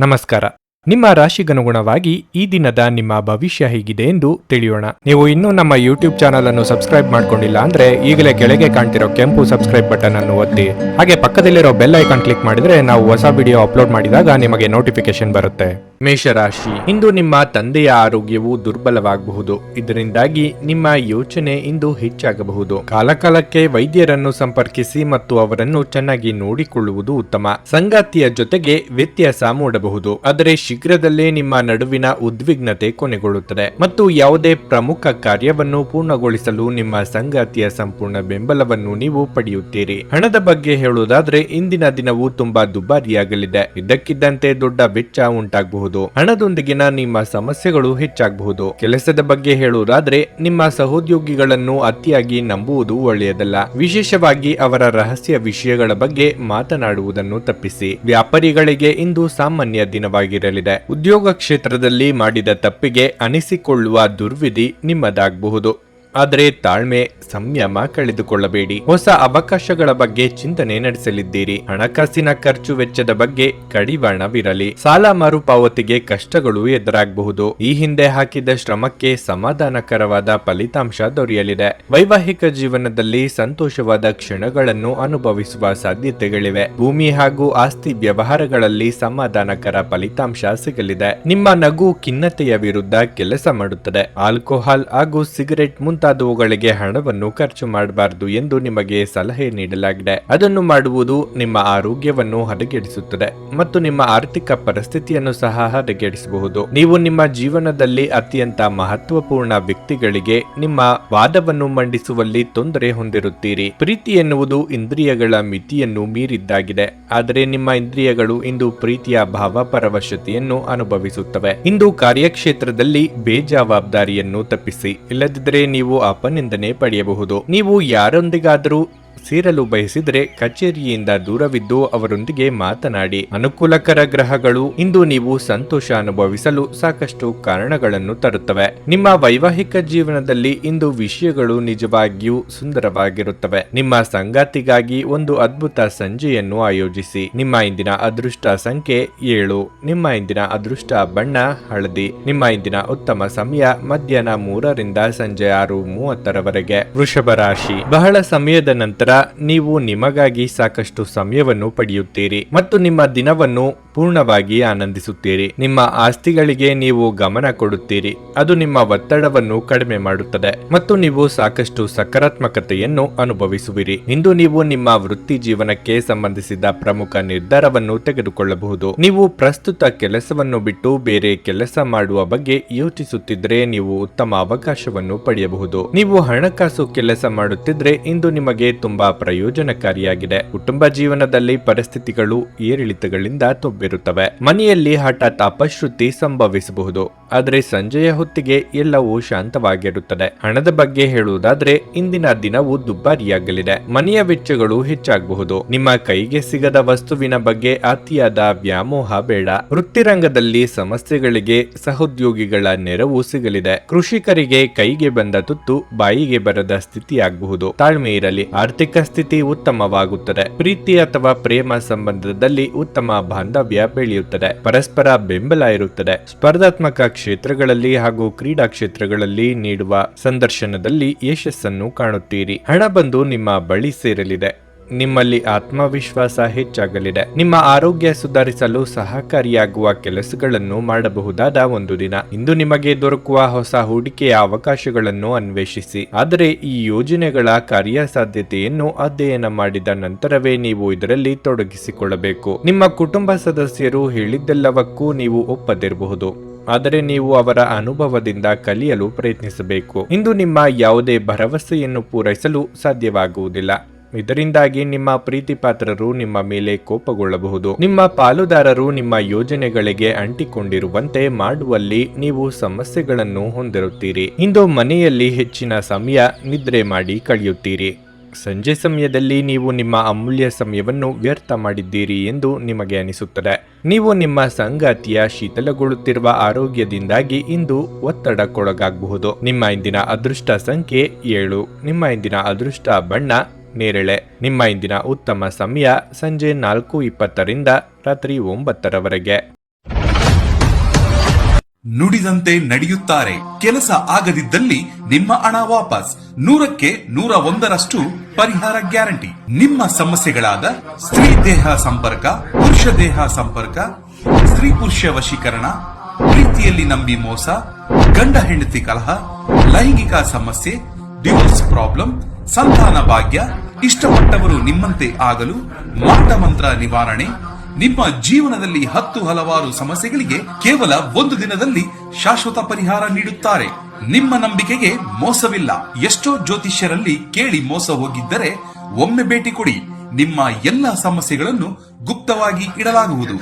ನಮಸ್ಕಾರ. ನಿಮ್ಮ ರಾಶಿಗನುಗುಣವಾಗಿ ಈ ದಿನದ ನಿಮ್ಮ ಭವಿಷ್ಯ ಹೇಗಿದೆ ಎಂದು ತಿಳಿಯೋಣ. ನೀವು ಇನ್ನೂ ನಮ್ಮ ಯೂಟ್ಯೂಬ್ ಚಾನಲ್ ಅನ್ನು ಸಬ್ಸ್ಕ್ರೈಬ್ ಮಾಡ್ಕೊಂಡಿಲ್ಲ ಅಂದ್ರೆ ಈಗಲೇ ಕೆಳಗೆ ಕಾಣ್ತಿರೋ ಕೆಂಪು ಸಬ್ಸ್ಕ್ರೈಬ್ ಬಟನ್ ಅನ್ನು ಒತ್ತಿ, ಹಾಗೆ ಪಕ್ಕದಲ್ಲಿರೋ ಬೆಲ್ ಐಕಾನ್ ಕ್ಲಿಕ್ ಮಾಡಿದ್ರೆ ನಾವು ಹೊಸ ವಿಡಿಯೋ ಅಪ್ಲೋಡ್ ಮಾಡಿದಾಗ ನಿಮಗೆ ನೋಟಿಫಿಕೇಶನ್ ಬರುತ್ತೆ. ಮೇಷರಾಶಿ, ಇಂದು ನಿಮ್ಮ ತಂದೆಯ ಆರೋಗ್ಯವು ದುರ್ಬಲವಾಗಬಹುದು. ಇದರಿಂದಾಗಿ ನಿಮ್ಮ ಯೋಚನೆ ಇಂದು ಹೆಚ್ಚಾಗಬಹುದು. ಕಾಲಕಾಲಕ್ಕೆ ವೈದ್ಯರನ್ನು ಸಂಪರ್ಕಿಸಿ ಮತ್ತು ಅವರನ್ನು ಚೆನ್ನಾಗಿ ನೋಡಿಕೊಳ್ಳುವುದು ಉತ್ತಮ. ಸಂಗಾತಿಯ ಜೊತೆಗೆ ವ್ಯತ್ಯಾಸ ಮೂಡಬಹುದು, ಆದರೆ ಶೀಘ್ರದಲ್ಲೇ ನಿಮ್ಮ ನಡುವಿನ ಉದ್ವಿಗ್ನತೆ ಕೊನೆಗೊಳ್ಳುತ್ತದೆ ಮತ್ತು ಯಾವುದೇ ಪ್ರಮುಖ ಕಾರ್ಯವನ್ನು ಪೂರ್ಣಗೊಳಿಸಲು ನಿಮ್ಮ ಸಂಗಾತಿಯ ಸಂಪೂರ್ಣ ಬೆಂಬಲವನ್ನು ನೀವು ಪಡೆಯುತ್ತೀರಿ. ಹಣದ ಬಗ್ಗೆ ಹೇಳುವುದಾದ್ರೆ ಇಂದಿನ ದಿನವು ತುಂಬಾ ದುಬಾರಿಯಾಗಲಿದೆ. ಇದ್ದಕ್ಕಿದ್ದಂತೆ ದೊಡ್ಡ ವೆಚ್ಚ ಉಂಟಾಗಬಹುದು. ಹಣದೊಂದಿಗಿನ ನಿಮ್ಮ ಸಮಸ್ಯೆಗಳು ಹೆಚ್ಚಾಗಬಹುದು. ಕೆಲಸದ ಬಗ್ಗೆ ಹೇಳುವುದಾದ್ರೆ ನಿಮ್ಮ ಸಹೋದ್ಯೋಗಿಗಳನ್ನು ಅತಿಯಾಗಿ ನಂಬುವುದು ಒಳ್ಳೆಯದಲ್ಲ. ವಿಶೇಷವಾಗಿ ಅವರ ರಹಸ್ಯ ವಿಷಯಗಳ ಬಗ್ಗೆ ಮಾತನಾಡುವುದನ್ನು ತಪ್ಪಿಸಿ. ವ್ಯಾಪಾರಿಗಳಿಗೆ ಇಂದು ಸಾಮಾನ್ಯ ದಿನವಾಗಿರಲಿದೆ. ಉದ್ಯೋಗ ಕ್ಷೇತ್ರದಲ್ಲಿ ಮಾಡಿದ ತಪ್ಪಿಗೆ ಅನಿಸಿಕೊಳ್ಳುವ ದುರ್ವಿಧಿ ನಿಮ್ಮದಾಗಬಹುದು. ಆದರೆ ತಾಳ್ಮೆ, ಸಂಯಮ ಕಳೆದುಕೊಳ್ಳಬೇಡಿ. ಹೊಸ ಅವಕಾಶಗಳ ಬಗ್ಗೆ ಚಿಂತನೆ ನಡೆಸಲಿದ್ದೀರಿ. ಹಣಕಾಸಿನ ಖರ್ಚು ವೆಚ್ಚದ ಬಗ್ಗೆ ಕಡಿವಾಣವಿರಲಿ. ಸಾಲ ಮರುಪಾವತಿಗೆ ಕಷ್ಟಗಳು ಎದುರಾಗಬಹುದು. ಈ ಹಿಂದೆ ಹಾಕಿದ ಶ್ರಮಕ್ಕೆ ಸಮಾಧಾನಕರವಾದ ಫಲಿತಾಂಶ ದೊರೆಯಲಿದೆ. ವೈವಾಹಿಕ ಜೀವನದಲ್ಲಿ ಸಂತೋಷವಾದ ಕ್ಷಣಗಳನ್ನು ಅನುಭವಿಸುವ ಸಾಧ್ಯತೆಗಳಿವೆ. ಭೂಮಿ ಹಾಗೂ ಆಸ್ತಿ ವ್ಯವಹಾರಗಳಲ್ಲಿ ಸಮಾಧಾನಕರ ಫಲಿತಾಂಶ ಸಿಗಲಿದೆ. ನಿಮ್ಮ ನಗು ಖಿನ್ನತೆಯ ವಿರುದ್ಧ ಕೆಲಸ ಮಾಡುತ್ತದೆ. ಆಲ್ಕೋಹಾಲ್ ಹಾಗೂ ಸಿಗರೆಟ್ ಮುಂತಾದವುಗಳಿಗೆ ಹಣವನ್ನು ಖರ್ಚು ಮಾಡಬಾರದು ಎಂದು ನಿಮಗೆ ಸಲಹೆ ನೀಡಲಾಗಿದೆ. ಅದನ್ನು ಮಾಡುವುದು ನಿಮ್ಮ ಆರೋಗ್ಯವನ್ನು ಹದಗೆಡಿಸುತ್ತದೆ ಮತ್ತು ನಿಮ್ಮ ಆರ್ಥಿಕ ಪರಿಸ್ಥಿತಿಯನ್ನು ಸಹ ಹದಗೆಡಿಸಬಹುದು. ನೀವು ನಿಮ್ಮ ಜೀವನದಲ್ಲಿ ಅತ್ಯಂತ ಮಹತ್ವಪೂರ್ಣ ವ್ಯಕ್ತಿಗಳಿಗೆ ನಿಮ್ಮ ವಾದವನ್ನು ಮಂಡಿಸುವಲ್ಲಿ ತೊಂದರೆ ಹೊಂದಿರುತ್ತೀರಿ. ಪ್ರೀತಿ ಎನ್ನುವುದು ಇಂದ್ರಿಯಗಳ ಮಿತಿಯನ್ನು ಮೀರಿದ್ದಾಗಿದೆ, ಆದರೆ ನಿಮ್ಮ ಇಂದ್ರಿಯಗಳು ಇಂದು ಪ್ರೀತಿಯ ಭಾವಪರವಶತೆಯನ್ನು ಅನುಭವಿಸುತ್ತವೆ. ಇಂದು ಕಾರ್ಯಕ್ಷೇತ್ರದಲ್ಲಿ ಬೇಜವಾಬ್ದಾರಿಯನ್ನು ತಪ್ಪಿಸಿ, ಇಲ್ಲದಿದ್ದರೆ ನೀವು ಅಪನಿಂದನೆ ಪಡೆಯಬಹುದು. ನೀವು ಯಾರೊಂದಿಗಾದರೂ ಸೇರಲು ಬಯಸಿದರೆ ಕಚೇರಿಯಿಂದ ದೂರವಿದ್ದು ಅವರೊಂದಿಗೆ ಮಾತನಾಡಿ. ಅನುಕೂಲಕರ ಗ್ರಹಗಳು ಇಂದು ನೀವು ಸಂತೋಷ ಅನುಭವಿಸಲು ಸಾಕಷ್ಟು ಕಾರಣಗಳನ್ನು ತರುತ್ತವೆ. ನಿಮ್ಮ ವೈವಾಹಿಕ ಜೀವನದಲ್ಲಿ ಇಂದು ವಿಷಯಗಳು ನಿಜವಾಗಿಯೂ ಸುಂದರವಾಗಿರುತ್ತವೆ. ನಿಮ್ಮ ಸಂಗಾತಿಗಾಗಿ ಒಂದು ಅದ್ಭುತ ಸಂಜೆಯನ್ನು ಆಯೋಜಿಸಿ. ನಿಮ್ಮ ಇಂದಿನ ಅದೃಷ್ಟ ಸಂಖ್ಯೆ 7. ನಿಮ್ಮ ಇಂದಿನ ಅದೃಷ್ಟ ಬಣ್ಣ ಹಳದಿ. ನಿಮ್ಮ ಇಂದಿನ ಉತ್ತಮ ಸಮಯ ಮಧ್ಯಾಹ್ನ 3 ರಿಂದ ಸಂಜೆ 6:30 ವೃಷಭ ರಾಶಿ, ಬಹಳ ಸಮಯದ ನಂತರ ನೀವು ನಿಮಗಾಗಿ ಸಾಕಷ್ಟು ಸಮಯವನ್ನು ಪಡೆಯುತ್ತೀರಿ ಮತ್ತು ನಿಮ್ಮ ದಿನವನ್ನು ಪೂರ್ಣವಾಗಿ ಆನಂದಿಸುತ್ತೀರಿ. ನಿಮ್ಮ ಆಸ್ತಿಗಳಿಗೆ ನೀವು ಗಮನ ಕೊಡುತ್ತೀರಿ. ಅದು ನಿಮ್ಮ ಒತ್ತಡವನ್ನು ಕಡಿಮೆ ಮಾಡುತ್ತದೆ ಮತ್ತು ನೀವು ಸಾಕಷ್ಟು ಸಕಾರಾತ್ಮಕತೆಯನ್ನು ಅನುಭವಿಸುವಿರಿ. ಇಂದು ನೀವು ನಿಮ್ಮ ವೃತ್ತಿ ಜೀವನಕ್ಕೆ ಸಂಬಂಧಿಸಿದ ಪ್ರಮುಖ ನಿರ್ಧಾರವನ್ನು ತೆಗೆದುಕೊಳ್ಳಬಹುದು. ನೀವು ಪ್ರಸ್ತುತ ಕೆಲಸವನ್ನು ಬಿಟ್ಟು ಬೇರೆ ಕೆಲಸ ಮಾಡುವ ಬಗ್ಗೆ ಯೋಚಿಸುತ್ತಿದ್ದರೆ ನೀವು ಉತ್ತಮ ಅವಕಾಶವನ್ನು ಪಡೆಯಬಹುದು. ನೀವು ಹಣಕಾಸು ಕೆಲಸ ಮಾಡುತ್ತಿದ್ರೆ ಇಂದು ನಿಮಗೆ ತುಂಬಾ ಪ್ರಯೋಜನಕಾರಿಯಾಗಿದೆ. ಕುಟುಂಬ ಜೀವನದಲ್ಲಿ ಪರಿಸ್ಥಿತಿಗಳು ಏರಿಳಿತಗಳಿಂದ ತುಂಬಿರುತ್ತವೆ. ಮನೆಯಲ್ಲಿ ಹಠಾತ್ ಅಪಶ್ರುತಿ ಸಂಭವಿಸಬಹುದು, ಆದರೆ ಸಂಜೆಯ ಹೊತ್ತಿಗೆ ಎಲ್ಲವೂ ಶಾಂತವಾಗಿರುತ್ತದೆ. ಹಣದ ಬಗ್ಗೆ ಹೇಳುವುದಾದ್ರೆ ಇಂದಿನ ದಿನವು ದುಬಾರಿಯಾಗಲಿದೆ. ಮನೆಯ ವೆಚ್ಚಗಳು ಹೆಚ್ಚಾಗಬಹುದು. ನಿಮ್ಮ ಕೈಗೆ ಸಿಗದ ವಸ್ತುವಿನ ಬಗ್ಗೆ ಅತಿಯಾದ ವ್ಯಾಮೋಹ ಬೇಡ. ವೃತ್ತಿರಂಗದಲ್ಲಿ ಸಮಸ್ಯೆಗಳಿಗೆ ಸಹೋದ್ಯೋಗಿಗಳ ನೆರವು ಸಿಗಲಿದೆ. ಕೃಷಿಕರಿಗೆ ಕೈಗೆ ಬಂದ ತುತ್ತು ಬಾಯಿಗೆ ಬರದ ಸ್ಥಿತಿಯಾಗಬಹುದು. ತಾಳ್ಮೆ ಇರಲಿ. ಆರ್ಥಿಕ ಸ್ಥಿತಿ ಉತ್ತಮವಾಗುತ್ತದೆ. ಪ್ರೀತಿ ಅಥವಾ ಪ್ರೇಮ ಸಂಬಂಧದಲ್ಲಿ ಉತ್ತಮ ಬಾಂಧವ್ಯ ಬೆಳೆಯುತ್ತದೆ. ಪರಸ್ಪರ ಬೆಂಬಲ ಇರುತ್ತದೆ. ಸ್ಪರ್ಧಾತ್ಮಕ ಕ್ಷೇತ್ರಗಳಲ್ಲಿ ಹಾಗೂ ಕ್ರೀಡಾ ಕ್ಷೇತ್ರಗಳಲ್ಲಿ ನೀಡುವ ಸಂದರ್ಶನದಲ್ಲಿ ಯಶಸ್ಸನ್ನು ಕಾಣುತ್ತೀರಿ. ಹಣ ಬಂದು ನಿಮ್ಮ ಬಳಿ ಸೇರಲಿದೆ. ನಿಮ್ಮಲ್ಲಿ ಆತ್ಮವಿಶ್ವಾಸ ಹೆಚ್ಚಾಗಲಿದೆ. ನಿಮ್ಮ ಆರೋಗ್ಯ ಸುಧಾರಿಸಲು ಸಹಕಾರಿಯಾಗುವ ಕೆಲಸಗಳನ್ನು ಮಾಡಬಹುದಾದ ಒಂದು ದಿನ. ಇಂದು ನಿಮಗೆ ದೊರಕುವ ಹೊಸ ಹೂಡಿಕೆಯ ಅವಕಾಶಗಳನ್ನು ಅನ್ವೇಷಿಸಿ, ಆದರೆ ಈ ಯೋಜನೆಗಳ ಕಾರ್ಯಸಾಧ್ಯತೆಯನ್ನು ಅಧ್ಯಯನ ಮಾಡಿದ ನಂತರವೇ ನೀವು ಇದರಲ್ಲಿ ತೊಡಗಿಸಿಕೊಳ್ಳಬೇಕು. ನಿಮ್ಮ ಕುಟುಂಬ ಸದಸ್ಯರು ಹೇಳಿದ್ದೆಲ್ಲವಕ್ಕೂ ನೀವು ಒಪ್ಪದಿರಬಹುದು, ಆದರೆ ನೀವು ಅವರ ಅನುಭವದಿಂದ ಕಲಿಯಲು ಪ್ರಯತ್ನಿಸಬೇಕು. ಇಂದು ನಿಮ್ಮ ಯಾವುದೇ ಭರವಸೆಯನ್ನು ಪೂರೈಸಲು ಸಾಧ್ಯವಾಗುವುದಿಲ್ಲ. ಇದರಿಂದಾಗಿ ನಿಮ್ಮ ಪ್ರೀತಿ ಪಾತ್ರರು ನಿಮ್ಮ ಮೇಲೆ ಕೋಪಗೊಳ್ಳಬಹುದು. ನಿಮ್ಮ ಪಾಲುದಾರರು ನಿಮ್ಮ ಯೋಜನೆಗಳಿಗೆ ಅಂಟಿಕೊಂಡಿರುವಂತೆ ಮಾಡುವಲ್ಲಿ ನೀವು ಸಮಸ್ಯೆಗಳನ್ನು ಹೊಂದಿರುತ್ತೀರಿ. ಇಂದು ಮನೆಯಲ್ಲಿ ಹೆಚ್ಚಿನ ಸಮಯ ನಿದ್ರೆ ಮಾಡಿ ಕಳೆಯುತ್ತೀರಿ. ಸಂಜೆ ಸಮಯದಲ್ಲಿ ನೀವು ನಿಮ್ಮ ಅಮೂಲ್ಯ ಸಮಯವನ್ನು ವ್ಯರ್ಥ ಮಾಡಿದ್ದೀರಿ ಎಂದು ನಿಮಗೆ ಅನಿಸುತ್ತದೆ. ನೀವು ನಿಮ್ಮ ಸಂಗಾತಿಯ ಶೀತಲಗೊಳ್ಳುತ್ತಿರುವ ಆರೋಗ್ಯದಿಂದಾಗಿ ಇಂದು ಒತ್ತಡಕ್ಕೊಳಗಾಗಬಹುದು. ನಿಮ್ಮ ಇಂದಿನ ಅದೃಷ್ಟ ಸಂಖ್ಯೆ 7. ನಿಮ್ಮ ಇಂದಿನ ಅದೃಷ್ಟ ಬಣ್ಣ ನೇರಳೆ. ನಿಮ್ಮ ಇಂದಿನ ಉತ್ತಮ ಸಮಯ ಸಂಜೆ 4:20 ರಿಂದ ರಾತ್ರಿ 9 ರವರೆಗೆ. ನುಡಿದಂತೆ ನಡೆಯುತ್ತಾರೆ. ಕೆಲಸ ಆಗದಿದ್ದಲ್ಲಿ ನಿಮ್ಮ ಹಣ ವಾಪಸ್. 100ಕ್ಕೆ 101ರಷ್ಟು ಪರಿಹಾರ ಗ್ಯಾರಂಟಿ. ನಿಮ್ಮ ಸಮಸ್ಯೆಗಳಾದ ಸ್ತ್ರೀ ದೇಹ ಸಂಪರ್ಕ, ಪುರುಷ ದೇಹ ಸಂಪರ್ಕ, ಸ್ತ್ರೀ ಪುರುಷ ವಶೀಕರಣ, ಪ್ರೀತಿಯಲ್ಲಿ ನಂಬಿ ಮೋಸ, ಗಂಡ ಹೆಂಡತಿ ಕಲಹ, ಲೈಂಗಿಕ ಸಮಸ್ಯೆ, ಡಿವೋರ್ಸ್ ಪ್ರಾಬ್ಲಮ್, ಸಂತಾನ ಭಾಗ್ಯ, ಇಷ್ಟಪಟ್ಟವರು ನಿಮ್ಮಂತೆ ಆಗಲು, ಮಾಟ ಮಂತ್ರ ನಿವಾರಣೆ, ನಿಮ್ಮ ಜೀವನದಲ್ಲಿ 10 ಹಲವಾರು ಸಮಸ್ಯೆಗಳಿಗೆ ಕೇವಲ 1 ದಿನದಲ್ಲಿ ಶಾಶ್ವತ ಪರಿಹಾರ ನೀಡುತ್ತಾರೆ. ನಿಮ್ಮ ನಂಬಿಕೆಗೆ ಮೋಸವಿಲ್ಲ. ಎಷ್ಟೋ ಜ್ಯೋತಿಷ್ಯರಲ್ಲಿ ಕೇಳಿ ಮೋಸ ಹೋಗಿದ್ದರೆ ಒಮ್ಮೆ ಭೇಟಿ ಕೊಡಿ. ನಿಮ್ಮ ಎಲ್ಲ ಸಮಸ್ಯೆಗಳನ್ನು ಗುಪ್ತವಾಗಿ ಇಡಲಾಗುವುದು.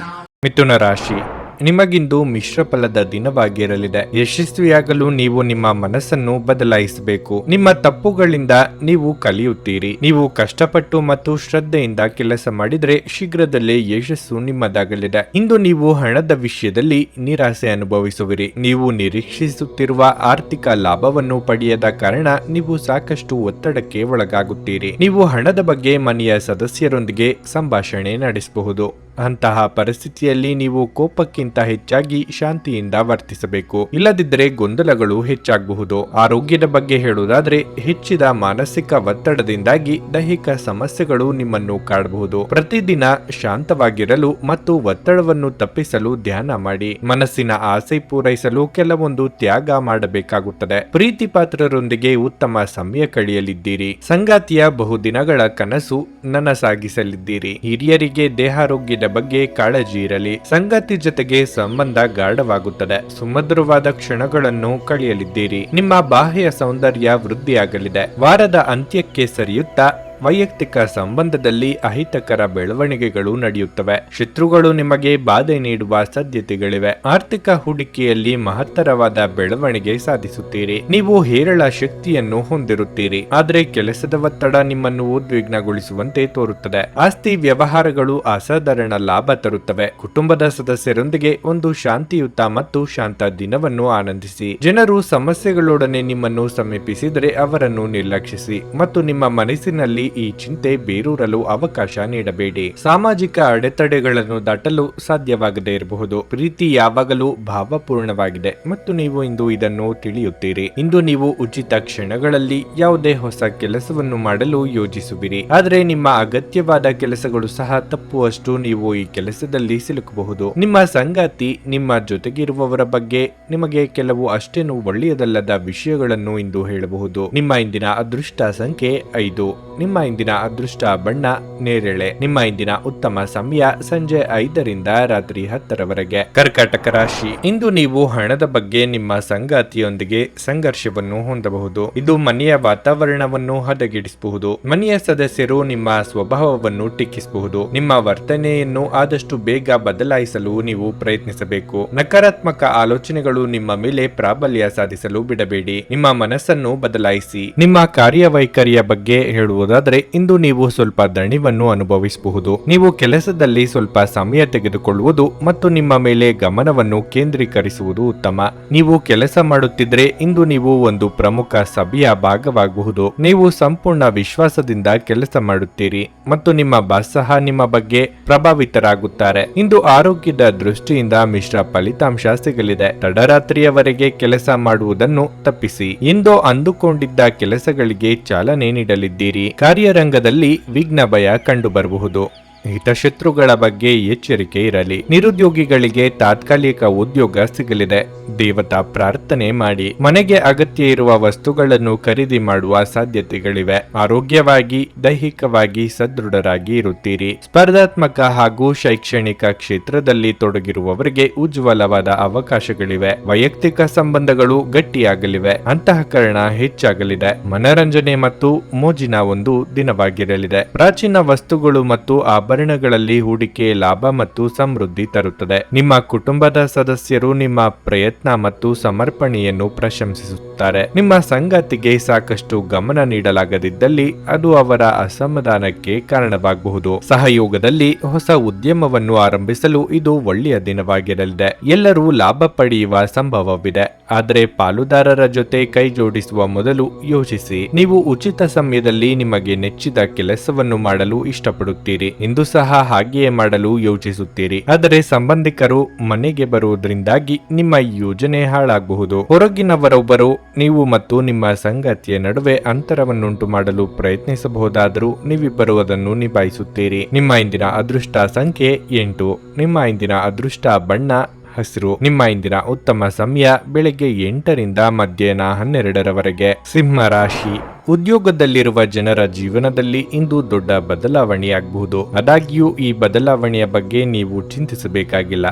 ಮಿಥುನ ರಾಶಿ, ನಿಮಗಿಂದು ಮಿಶ್ರ ಫಲದ ದಿನವಾಗಿರಲಿದೆ. ಯಶಸ್ವಿಯಾಗಲು ನೀವು ನಿಮ್ಮ ಮನಸ್ಸನ್ನು ಬದಲಾಯಿಸಬೇಕು. ನಿಮ್ಮ ತಪ್ಪುಗಳಿಂದ ನೀವು ಕಲಿಯುತ್ತೀರಿ. ನೀವು ಕಷ್ಟಪಟ್ಟು ಮತ್ತು ಶ್ರದ್ಧೆಯಿಂದ ಕೆಲಸ ಮಾಡಿದರೆ ಶೀಘ್ರದಲ್ಲೇ ಯಶಸ್ಸು ನಿಮ್ಮದಾಗಲಿದೆ. ಇಂದು ನೀವು ಹಣದ ವಿಷಯದಲ್ಲಿ ನಿರಾಸೆ ಅನುಭವಿಸುವಿರಿ. ನೀವು ನಿರೀಕ್ಷಿಸುತ್ತಿರುವ ಆರ್ಥಿಕ ಲಾಭವನ್ನು ಪಡೆಯದ ಕಾರಣ ನೀವು ಸಾಕಷ್ಟು ಒತ್ತಡಕ್ಕೆ ಒಳಗಾಗುತ್ತೀರಿ. ನೀವು ಹಣದ ಬಗ್ಗೆ ಮನೆಯ ಸದಸ್ಯರೊಂದಿಗೆ ಸಂಭಾಷಣೆ ನಡೆಸಬಹುದು. ಅಂತಹ ಪರಿಸ್ಥಿತಿಯಲ್ಲಿ ನೀವು ಕೋಪಕ್ಕಿಂತ ಹೆಚ್ಚಾಗಿ ಶಾಂತಿಯಿಂದ ವರ್ತಿಸಬೇಕು. ಇಲ್ಲದಿದ್ದರೆ ಗೊಂದಲಗಳು ಹೆಚ್ಚಾಗಬಹುದು. ಆರೋಗ್ಯದ ಬಗ್ಗೆ ಹೇಳುವುದಾದ್ರೆ, ಹೆಚ್ಚಿದ ಮಾನಸಿಕ ಒತ್ತಡದಿಂದಾಗಿ ದೈಹಿಕ ಸಮಸ್ಯೆಗಳು ನಿಮ್ಮನ್ನು ಕಾಡಬಹುದು. ಪ್ರತಿದಿನ ಶಾಂತವಾಗಿರಲು ಮತ್ತು ಒತ್ತಡವನ್ನು ತಪ್ಪಿಸಲು ಧ್ಯಾನ ಮಾಡಿ. ಮನಸ್ಸಿನ ಆಸೆ ಪೂರೈಸಲು ಕೆಲವೊಂದು ತ್ಯಾಗ ಮಾಡಬೇಕಾಗುತ್ತದೆ. ಪ್ರೀತಿ ಪಾತ್ರರೊಂದಿಗೆ ಉತ್ತಮ ಸಮಯ ಕಳೆಯಲಿದ್ದೀರಿ. ಸಂಗಾತಿಯ ಬಹುದಿನಗಳ ಕನಸು ನನಸಾಗಿಸಲಿದ್ದೀರಿ. ಹಿರಿಯರಿಗೆ ದೇಹಾರೋಗ್ಯದ ಬಗ್ಗೆ ಕಾಳಜಿ ಇರಲಿ. ಸಂಗಾತಿ ಜೊತೆಗೆ ಸಂಬಂಧ ಗಾಢವಾಗುತ್ತದೆ. ಸುಮಧುರವಾದ ಕ್ಷಣಗಳನ್ನು ಕಳೆಯಲಿದ್ದೀರಿ. ನಿಮ್ಮ ಬಾಹ್ಯ ಸೌಂದರ್ಯ ವೃದ್ಧಿಯಾಗಲಿದೆ. ವಾರದ ಅಂತ್ಯಕ್ಕೆ ಸರಿಯುತ್ತಾ ವೈಯಕ್ತಿಕ ಸಂಬಂಧದಲ್ಲಿ ಅಹಿತಕರ ಬೆಳವಣಿಗೆಗಳು ನಡೆಯುತ್ತವೆ. ಶತ್ರುಗಳು ನಿಮಗೆ ಬಾಧೆ ನೀಡುವ ಸಾಧ್ಯತೆಗಳಿವೆ. ಆರ್ಥಿಕ ಹೂಡಿಕೆಯಲ್ಲಿ ಮಹತ್ತರವಾದ ಬೆಳವಣಿಗೆ ಸಾಧಿಸುತ್ತೀರಿ. ನೀವು ಹೇರಳ ಶಕ್ತಿಯನ್ನು ಹೊಂದಿರುತ್ತೀರಿ, ಆದರೆ ಕೆಲಸದ ಒತ್ತಡ ನಿಮ್ಮನ್ನು ಉದ್ವಿಗ್ನಗೊಳಿಸುವಂತೆ ತೋರುತ್ತದೆ. ಆಸ್ತಿ ವ್ಯವಹಾರಗಳು ಅಸಾಧಾರಣ ಲಾಭ ತರುತ್ತವೆ. ಕುಟುಂಬದ ಸದಸ್ಯರೊಂದಿಗೆ ಒಂದು ಶಾಂತಿಯುತ ಮತ್ತು ಶಾಂತ ದಿನವನ್ನು ಆನಂದಿಸಿ. ಜನರು ಸಮಸ್ಯೆಗಳೊಡನೆ ನಿಮ್ಮನ್ನು ಸಮೀಪಿಸಿದರೆ ಅವರನ್ನು ನಿರ್ಲಕ್ಷಿಸಿ ಮತ್ತು ನಿಮ್ಮ ಮನಸ್ಸಿನಲ್ಲಿ ಈ ಚಿಂತೆ ಬೇರೂರಲು ಅವಕಾಶ ನೀಡಬೇಡಿ. ಸಾಮಾಜಿಕ ಅಡೆತಡೆಗಳನ್ನು ದಾಟಲು ಸಾಧ್ಯವಾಗದೇ ಇರಬಹುದು. ಪ್ರೀತಿ ಯಾವಾಗಲೂ ಭಾವಪೂರ್ಣವಾಗಿದೆ ಮತ್ತು ನೀವು ಇಂದು ಇದನ್ನು ತಿಳಿಯುತ್ತೀರಿ. ಇಂದು ನೀವು ಉಚಿತ ಕ್ಷಣಗಳಲ್ಲಿ ಯಾವುದೇ ಹೊಸ ಕೆಲಸವನ್ನು ಮಾಡಲು ಯೋಜಿಸುವಿರಿ, ಆದರೆ ನಿಮ್ಮ ಅಗತ್ಯವಾದ ಕೆಲಸಗಳು ಸಹ ತಪ್ಪುವಷ್ಟು ನೀವು ಈ ಕೆಲಸದಲ್ಲಿ ಸಿಲುಕಬಹುದು. ನಿಮ್ಮ ಸಂಗಾತಿ ನಿಮ್ಮ ಜೊತೆಗಿರುವವರ ಬಗ್ಗೆ ನಿಮಗೆ ಕೆಲವು ಅಷ್ಟೇನು ಒಳ್ಳೆಯದಲ್ಲದ ವಿಷಯಗಳನ್ನು ಇಂದು ಹೇಳಬಹುದು. ನಿಮ್ಮ ಇಂದಿನ ಅದೃಷ್ಟ ಸಂಖ್ಯೆ 5. ನಿಮ್ಮ ಇಂದಿನ ಅದೃಷ್ಟ ಬಣ್ಣ ನೇರಳೆ. ನಿಮ್ಮ ಇಂದಿನ ಉತ್ತಮ ಸಮಯ ಸಂಜೆ 5ರಿಂದ ರಾತ್ರಿ 10ರವರೆಗೆ. ಕರ್ಕಾಟಕ ರಾಶಿ, ಇಂದು ನೀವು ಹಣದ ಬಗ್ಗೆ ನಿಮ್ಮ ಸಂಗಾತಿಯೊಂದಿಗೆ ಸಂಘರ್ಷವನ್ನು ಹೊಂದಬಹುದು. ಇದು ಮನೆಯ ವಾತಾವರಣವನ್ನು ಹದಗೆಡಿಸಬಹುದು. ಮನೆಯ ಸದಸ್ಯರು ನಿಮ್ಮ ಸ್ವಭಾವವನ್ನು ಟೀಕಿಸಬಹುದು. ನಿಮ್ಮ ವರ್ತನೆಯನ್ನು ಆದಷ್ಟು ಬೇಗ ಬದಲಾಯಿಸಲು ನೀವು ಪ್ರಯತ್ನಿಸಬೇಕು. ನಕಾರಾತ್ಮಕ ಆಲೋಚನೆಗಳು ನಿಮ್ಮ ಮೇಲೆ ಪ್ರಾಬಲ್ಯ ಸಾಧಿಸಲು ಬಿಡಬೇಡಿ. ನಿಮ್ಮ ಮನಸ್ಸನ್ನು ಬದಲಾಯಿಸಿ. ನಿಮ್ಮ ಕಾರ್ಯವೈಖರಿಯ ಬಗ್ಗೆ ಹೇಳುವುದಾದರೆ, ಇಂದು ನೀವು ಸ್ವಲ್ಪ ದಣಿವನ್ನು ಅನುಭವಿಸಬಹುದು. ನೀವು ಕೆಲಸದಲ್ಲಿ ಸ್ವಲ್ಪ ಸಮಯ ತೆಗೆದುಕೊಳ್ಳುವುದು ಮತ್ತು ನಿಮ್ಮ ಮೇಲೆ ಗಮನವನ್ನು ಕೇಂದ್ರೀಕರಿಸುವುದು ಉತ್ತಮ. ನೀವು ಕೆಲಸ ಮಾಡುತ್ತಿದ್ರೆ ಇಂದು ನೀವು ಒಂದು ಪ್ರಮುಖ ಸಭೆಯ ಭಾಗವಾಗಬಹುದು. ನೀವು ಸಂಪೂರ್ಣ ವಿಶ್ವಾಸದಿಂದ ಕೆಲಸ ಮಾಡುತ್ತೀರಿ ಮತ್ತು ನಿಮ್ಮ ಬಾಸ್ ಸಹ ನಿಮ್ಮ ಬಗ್ಗೆ ಪ್ರಭಾವಿತರಾಗುತ್ತಾರೆ. ಇಂದು ಆರೋಗ್ಯದ ದೃಷ್ಟಿಯಿಂದ ಮಿಶ್ರ ಫಲಿತಾಂಶ ಸಿಗಲಿದೆ. ತಡರಾತ್ರಿಯವರೆಗೆ ಕೆಲಸ ಮಾಡುವುದನ್ನು ತಪ್ಪಿಸಿ. ಇಂದು ಅಂದುಕೊಂಡಿದ್ದ ಕೆಲಸಗಳಿಗೆ ಚಾಲನೆ ನೀಡಲಿದ್ದೀರಿ. ಕಾರ್ಯರಂಗದಲ್ಲಿ ವಿಘ್ನ ಭಯ ಕಂಡುಬರಬಹುದು. ಹಿತಶತ್ರುಗಳ ಬಗ್ಗೆ ಎಚ್ಚರಿಕೆ ಇರಲಿ. ನಿರುದ್ಯೋಗಿಗಳಿಗೆ ತಾತ್ಕಾಲಿಕ ಉದ್ಯೋಗ ಸಿಗಲಿದೆ. ದೇವತಾ ಪ್ರಾರ್ಥನೆ ಮಾಡಿ. ಮನೆಗೆ ಅಗತ್ಯ ಇರುವ ವಸ್ತುಗಳನ್ನು ಖರೀದಿ ಮಾಡುವ ಸಾಧ್ಯತೆಗಳಿವೆ. ಆರೋಗ್ಯವಾಗಿ ದೈಹಿಕವಾಗಿ ಸದೃಢರಾಗಿ ಇರುತ್ತೀರಿ. ಸ್ಪರ್ಧಾತ್ಮಕ ಹಾಗೂ ಶೈಕ್ಷಣಿಕ ಕ್ಷೇತ್ರದಲ್ಲಿ ತೊಡಗಿರುವವರಿಗೆ ಉಜ್ವಲವಾದ ಅವಕಾಶಗಳಿವೆ. ವೈಯಕ್ತಿಕ ಸಂಬಂಧಗಳು ಗಟ್ಟಿಯಾಗಲಿವೆ. ಅಂತಃಕರಣ ಹೆಚ್ಚಾಗಲಿದೆ. ಮನರಂಜನೆ ಮತ್ತು ಮೋಜಿನ ಒಂದು ದಿನವಾಗಿರಲಿದೆ. ಪ್ರಾಚೀನ ವಸ್ತುಗಳು ಮತ್ತು ಆಭರಣಗಳಲ್ಲಿ ಹೂಡಿಕೆ ಲಾಭ ಮತ್ತು ಸಮೃದ್ಧಿ ತರುತ್ತದೆ. ನಿಮ್ಮ ಕುಟುಂಬದ ಸದಸ್ಯರು ನಿಮ್ಮ ಪ್ರಯತ್ನ ಮತ್ತು ಸಮರ್ಪಣೆಯನ್ನು ಪ್ರಶಂಸಿಸುತ್ತಾರೆ. ನಿಮ್ಮ ಸಂಗಾತಿಗೆ ಸಾಕಷ್ಟು ಗಮನ ನೀಡಲಾಗದಿದ್ದಲ್ಲಿ ಅದು ಅವರ ಅಸಮಾಧಾನಕ್ಕೆ ಕಾರಣವಾಗಬಹುದು. ಸಹಯೋಗದಲ್ಲಿ ಹೊಸ ಉದ್ಯಮವನ್ನು ಆರಂಭಿಸಲು ಇದು ಒಳ್ಳೆಯ ದಿನವಾಗಿರಲಿದೆ. ಎಲ್ಲರೂ ಲಾಭ ಪಡೆಯುವ ಸಂಭವವಿದೆ, ಆದರೆ ಪಾಲುದಾರರ ಜೊತೆ ಕೈ ಜೋಡಿಸುವ ಮೊದಲು ಯೋಚಿಸಿ. ನೀವು ಉಚಿತ ಸಮಯದಲ್ಲಿ ನಿಮಗೆ ನೆಚ್ಚಿದ ಕೆಲಸವನ್ನು ಮಾಡಲು ಇಷ್ಟಪಡುತ್ತೀರಿ. ಇಂದು ಸಹ ಹಾಗೆಯೇ ಮಾಡಲು ಯೋಚಿಸುತ್ತೀರಿ, ಆದರೆ ಸಂಬಂಧಿಕರು ಮನೆಗೆ ಬರುವುದರಿಂದಾಗಿ ನಿಮ್ಮ ಯೋಜನೆ ಹಾಳಾಗಬಹುದು. ಹೊರಗಿನವರೊಬ್ಬರು ನೀವು ಮತ್ತು ನಿಮ್ಮ ಸಂಗಾತಿಯ ನಡುವೆ ಅಂತರವನ್ನುಂಟು ಮಾಡಲು ಪ್ರಯತ್ನಿಸಬಹುದಾದರೂ ನೀವಿಬ್ಬರು ಅದನ್ನು ನಿಭಾಯಿಸುತ್ತೀರಿ. ನಿಮ್ಮ ಇಂದಿನ ಅದೃಷ್ಟ ಸಂಖ್ಯೆ 8. ನಿಮ್ಮ ಇಂದಿನ ಅದೃಷ್ಟ ಬಣ್ಣ ಹಸಿರು. ನಿಮ್ಮ ಇಂದಿನ ಉತ್ತಮ ಸಮಯ ಬೆಳಗ್ಗೆ 8ರಿಂದ ಮಧ್ಯಾಹ್ನ 12ರವರೆಗೆ. ಸಿಂಹ ರಾಶಿ. ಉದ್ಯೋಗದಲ್ಲಿರುವ ಜನರ ಜೀವನದಲ್ಲಿ ಇಂದು ದೊಡ್ಡ ಬದಲಾವಣೆಯಾಗಬಹುದು. ಆದಾಗ್ಯೂ ಈ ಬದಲಾವಣೆಯ ಬಗ್ಗೆ ನೀವು ಚಿಂತಿಸಬೇಕಾಗಿಲ್ಲ.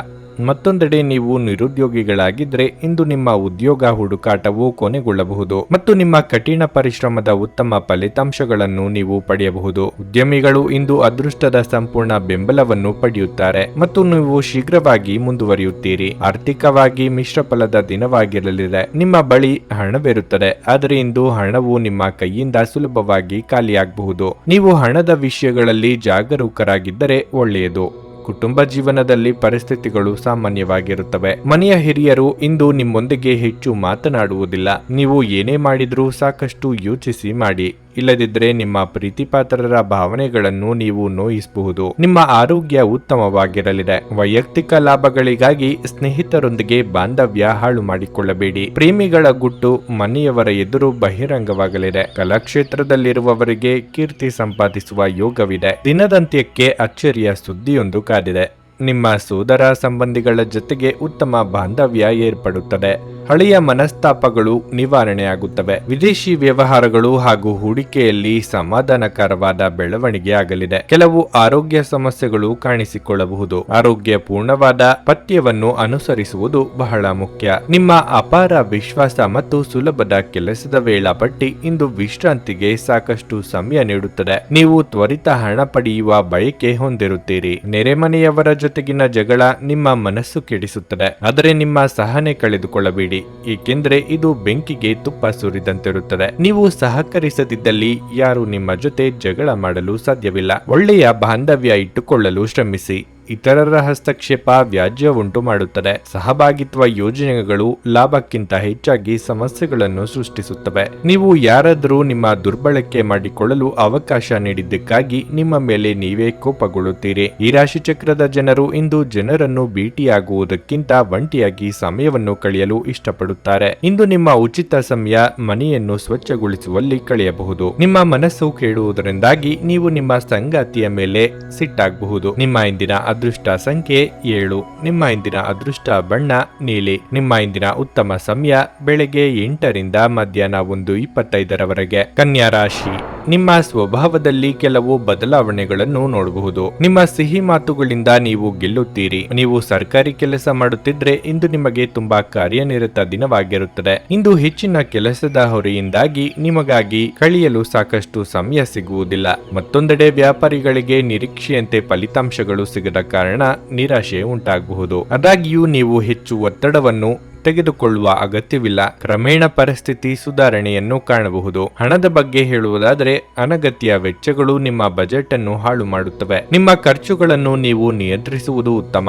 ಮತ್ತೊಂದೆಡೆ ನೀವು ನಿರುದ್ಯೋಗಿಗಳಾಗಿದ್ರೆ ಇಂದು ನಿಮ್ಮ ಉದ್ಯೋಗ ಹುಡುಕಾಟವು ಕೊನೆಗೊಳ್ಳಬಹುದು ಮತ್ತು ನಿಮ್ಮ ಕಠಿಣ ಪರಿಶ್ರಮದ ಉತ್ತಮ ಫಲಿತಾಂಶಗಳನ್ನು ನೀವು ಪಡೆಯಬಹುದು. ಉದ್ಯಮಿಗಳು ಇಂದು ಅದೃಷ್ಟದ ಸಂಪೂರ್ಣ ಬೆಂಬಲವನ್ನು ಪಡೆಯುತ್ತಾರೆ ಮತ್ತು ನೀವು ಶೀಘ್ರವಾಗಿ ಮುಂದುವರಿಯುತ್ತೀರಿ. ಆರ್ಥಿಕವಾಗಿ ಮಿಶ್ರ ಫಲದ ದಿನವಾಗಿರಲಿದೆ. ನಿಮ್ಮ ಬಳಿ ಹಣವಿರುತ್ತದೆ, ಆದರೆ ಇಂದು ಹಣವು ನಿಮ್ಮ ಕೈಯಿಂದ ಸುಲಭವಾಗಿ ಖಾಲಿಯಾಗಬಹುದು. ನೀವು ಹಣದ ವಿಷಯಗಳಲ್ಲಿ ಜಾಗರೂಕರಾಗಿದ್ದರೆ ಒಳ್ಳೆಯದು. ಕುಟುಂಬ ಜೀವನದಲ್ಲಿ ಪರಿಸ್ಥಿತಿಗಳು ಸಾಮಾನ್ಯವಾಗಿರುತ್ತವೆ. ಮನೆಯ ಹಿರಿಯರು ಇಂದು ನಿಮ್ಮೊಂದಿಗೆ ಹೆಚ್ಚು ಮಾತನಾಡುವುದಿಲ್ಲ. ನೀವು ಏನೇ ಮಾಡಿದ್ರೂ ಸಾಕಷ್ಟು ಯೋಚಿಸಿ ಮಾಡಿ, ಇಲ್ಲದಿದ್ದರೆ ನಿಮ್ಮ ಪ್ರೀತಿಪಾತ್ರರ ಭಾವನೆಗಳನ್ನು ನೀವು ನೋಯಿಸಬಹುದು. ನಿಮ್ಮ ಆರೋಗ್ಯ ಉತ್ತಮವಾಗಿರಲಿದೆ. ವೈಯಕ್ತಿಕ ಲಾಭಗಳಿಗಾಗಿ ಸ್ನೇಹಿತರೊಂದಿಗೆ ಬಾಂಧವ್ಯ ಹಾಳು ಮಾಡಿಕೊಳ್ಳಬೇಡಿ. ಪ್ರೇಮಿಗಳ ಗುಟ್ಟು ಮನೆಯವರ ಎದುರು ಬಹಿರಂಗವಾಗಲಿದೆ. ಕಲಾಕ್ಷೇತ್ರದಲ್ಲಿರುವವರಿಗೆ ಕೀರ್ತಿ ಸಂಪಾದಿಸುವ ಯೋಗವಿದೆ. ದಿನದಂತ್ಯಕ್ಕೆ ಅಚ್ಚರಿಯ ಸುದ್ದಿಯೊಂದು ಕಾದಿದೆ. ನಿಮ್ಮ ಸೋದರ ಸಂಬಂಧಿಗಳ ಜೊತೆಗೆ ಉತ್ತಮ ಬಾಂಧವ್ಯ ಏರ್ಪಡುತ್ತದೆ. ಹಳೆಯ ಮನಸ್ತಾಪಗಳು ನಿವಾರಣೆಯಾಗುತ್ತವೆ. ವಿದೇಶಿ ವ್ಯವಹಾರಗಳು ಹಾಗೂ ಹೂಡಿಕೆಯಲ್ಲಿ ಸಮಾಧಾನಕರವಾದ ಬೆಳವಣಿಗೆ ಆಗಲಿದೆ. ಕೆಲವು ಆರೋಗ್ಯ ಸಮಸ್ಯೆಗಳು ಕಾಣಿಸಿಕೊಳ್ಳಬಹುದು. ಆರೋಗ್ಯ ಪೂರ್ಣವಾದ ಪಥ್ಯವನ್ನು ಅನುಸರಿಸುವುದು ಬಹಳ ಮುಖ್ಯ. ನಿಮ್ಮ ಅಪಾರ ವಿಶ್ವಾಸ ಮತ್ತು ಸುಲಭದ ಕೆಲಸದ ವೇಳಾಪಟ್ಟಿ ಇಂದು ವಿಶ್ರಾಂತಿಗೆ ಸಾಕಷ್ಟು ಸಮಯ ನೀಡುತ್ತದೆ. ನೀವು ತ್ವರಿತ ಹಣ ಪಡೆಯುವ ಬಯಕೆ ಹೊಂದಿರುತ್ತೀರಿ. ನೆರೆಮನೆಯವರ ಜೊತೆಗಿನ ಜಗಳ ನಿಮ್ಮ ಮನಸ್ಸು ಕೆಡಿಸುತ್ತದೆ, ಆದರೆ ನಿಮ್ಮ ಸಹನೆ ಕಳೆದುಕೊಳ್ಳಬೇಡಿ, ಏಕೆಂದರೆ ಇದು ಬೆಂಕಿಗೆ ತುಪ್ಪ ಸುರಿದಂತಿರುತ್ತದೆ. ನೀವು ಸಹಕರಿಸದಿದ್ದಲ್ಲಿ ಯಾರು ನಿಮ್ಮ ಜೊತೆ ಜಗಳ ಮಾಡಲು ಸಾಧ್ಯವಿಲ್ಲ. ಒಳ್ಳೆಯ ಬಾಂಧವ್ಯ ಇಟ್ಟುಕೊಳ್ಳಲು ಶ್ರಮಿಸಿ. ಇತರರ ಹಸ್ತಕ್ಷೇಪ ವ್ಯಾಜ್ಯ ಉಂಟು ಮಾಡುತ್ತದೆ. ಸಹಭಾಗಿತ್ವ ಯೋಜನೆಗಳು ಲಾಭಕ್ಕಿಂತ ಹೆಚ್ಚಾಗಿ ಸಮಸ್ಯೆಗಳನ್ನು ಸೃಷ್ಟಿಸುತ್ತವೆ. ನೀವು ಯಾರಾದರೂ ನಿಮ್ಮ ದುರ್ಬಳಕೆ ಮಾಡಿಕೊಳ್ಳಲು ಅವಕಾಶ ನೀಡಿದ್ದಕ್ಕಾಗಿ ನಿಮ್ಮ ಮೇಲೆ ನೀವೇ ಕೋಪಗೊಳ್ಳುತ್ತೀರಿ. ಈ ರಾಶಿ ಚಕ್ರದ ಜನರು ಇಂದು ಜನರನ್ನು ಭೇಟಿಯಾಗುವುದಕ್ಕಿಂತ ಒಂಟಿಯಾಗಿ ಸಮಯವನ್ನು ಕಳೆಯಲು ಇಷ್ಟಪಡುತ್ತಾರೆ. ಇಂದು ನಿಮ್ಮ ಉಚಿತ ಸಮಯ ಮನೆಯನ್ನು ಸ್ವಚ್ಛಗೊಳಿಸುವಲ್ಲಿ ಕಳೆಯಬಹುದು. ನಿಮ್ಮ ಮನಸ್ಸು ಕೇಳುವುದರಿಂದಾಗಿ ನೀವು ನಿಮ್ಮ ಸಂಗಾತಿಯ ಮೇಲೆ ಸಿಟ್ಟಾಗಬಹುದು. ನಿಮ್ಮ ಇಂದಿನ ಅದೃಷ್ಟ ಸಂಖ್ಯೆ 7. ನಿಮ್ಮ ಇಂದಿನ ಅದೃಷ್ಟ ಬಣ್ಣ ನೀಲಿ. ನಿಮ್ಮ ಇಂದಿನ ಉತ್ತಮ ಸಮಯ ಬೆಳಗ್ಗೆ 8ರಿಂದ ಮಧ್ಯಾಹ್ನ 1:25ರವರೆಗೆ. ಕನ್ಯಾ ರಾಶಿ. ನಿಮ್ಮ ಸ್ವಭಾವದಲ್ಲಿ ಕೆಲವು ಬದಲಾವಣೆಗಳನ್ನು ನೋಡಬಹುದು. ನಿಮ್ಮ ಸಿಹಿ ಮಾತುಗಳಿಂದ ನೀವು ಗೆಲ್ಲುತ್ತೀರಿ. ನೀವು ಸರ್ಕಾರಿ ಕೆಲಸ ಮಾಡುತ್ತಿದ್ರೆ ಇಂದು ನಿಮಗೆ ತುಂಬಾ ಕಾರ್ಯನಿರತ ದಿನವಾಗಿರುತ್ತದೆ. ಇಂದು ಹೆಚ್ಚಿನ ಕೆಲಸದ ಹೊರೆಯಿಂದಾಗಿ ನಿಮಗಾಗಿ ಕಳೆಯಲು ಸಾಕಷ್ಟು ಸಮಯ ಸಿಗುವುದಿಲ್ಲ. ಮತ್ತೊಂದೆಡೆ ವ್ಯಾಪಾರಿಗಳಿಗೆ ನಿರೀಕ್ಷೆಯಂತೆ ಫಲಿತಾಂಶಗಳು ಸಿಗದ ಕಾರಣ ನಿರಾಶೆ ಉಂಟಾಗಬಹುದು. ಆದಾಗ್ಯೂ ನೀವು ಹೆಚ್ಚು ಒತ್ತಡವನ್ನು ತೆಗೆದುಕೊಳ್ಳುವ ಅಗತ್ಯವಿಲ್ಲ. ಕ್ರಮೇಣ ಪರಿಸ್ಥಿತಿ ಸುಧಾರಣೆಯನ್ನು ಕಾಣಬಹುದು. ಹಣದ ಬಗ್ಗೆ ಹೇಳುವುದಾದರೆ ಅನಗತ್ಯ ವೆಚ್ಚಗಳು ನಿಮ್ಮ ಬಜೆಟ್ ಅನ್ನು ಹಾಳು ಮಾಡುತ್ತವೆ. ನಿಮ್ಮ ಖರ್ಚುಗಳನ್ನು ನೀವು ನಿಯಂತ್ರಿಸುವುದು ಉತ್ತಮ.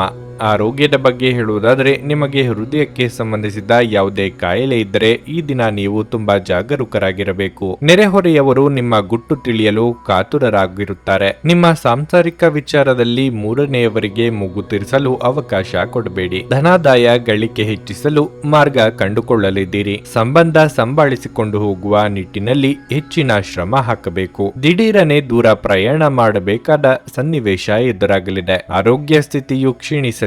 ಆರೋಗ್ಯದ ಬಗ್ಗೆ ಹೇಳುವುದಾದರೆ ನಿಮಗೆ ಹೃದಯಕ್ಕೆ ಸಂಬಂಧಿಸಿದ ಯಾವುದೇ ಕಾಯಿಲೆ ಇದ್ದರೆ ಈ ದಿನ ನೀವು ತುಂಬಾ ಜಾಗರೂಕರಾಗಿರಬೇಕು. ನೆರೆಹೊರೆಯವರು ನಿಮ್ಮ ಗುಟ್ಟು ತಿಳಿಯಲು ಕಾತುರರಾಗಿರುತ್ತಾರೆ. ನಿಮ್ಮ ಸಾಂಸಾರಿಕ ವಿಚಾರದಲ್ಲಿ ಮೂರನೆಯವರಿಗೆ ಮೂಗುತಿರಿಸಲು ಅವಕಾಶ ಕೊಡಬೇಡಿ. ಧನಾದಾಯ ಗಳಿಕೆ ಹೆಚ್ಚಿಸಲು ಮಾರ್ಗ ಕಂಡುಕೊಳ್ಳಲಿದ್ದೀರಿ. ಸಂಬಂಧ ಸಂಭಾಳಿಸಿಕೊಂಡು ಹೋಗುವ ನಿಟ್ಟಿನಲ್ಲಿ ಹೆಚ್ಚಿನ ಶ್ರಮ ಹಾಕಬೇಕು. ದಿಢೀರನೆ ದೂರ ಪ್ರಯಾಣ ಮಾಡಬೇಕಾದ ಸನ್ನಿವೇಶ ಎದುರಾಗಲಿದೆ. ಆರೋಗ್ಯ ಸ್ಥಿತಿಯು ಕ್ಷೀಣಿಸಲಿದೆ.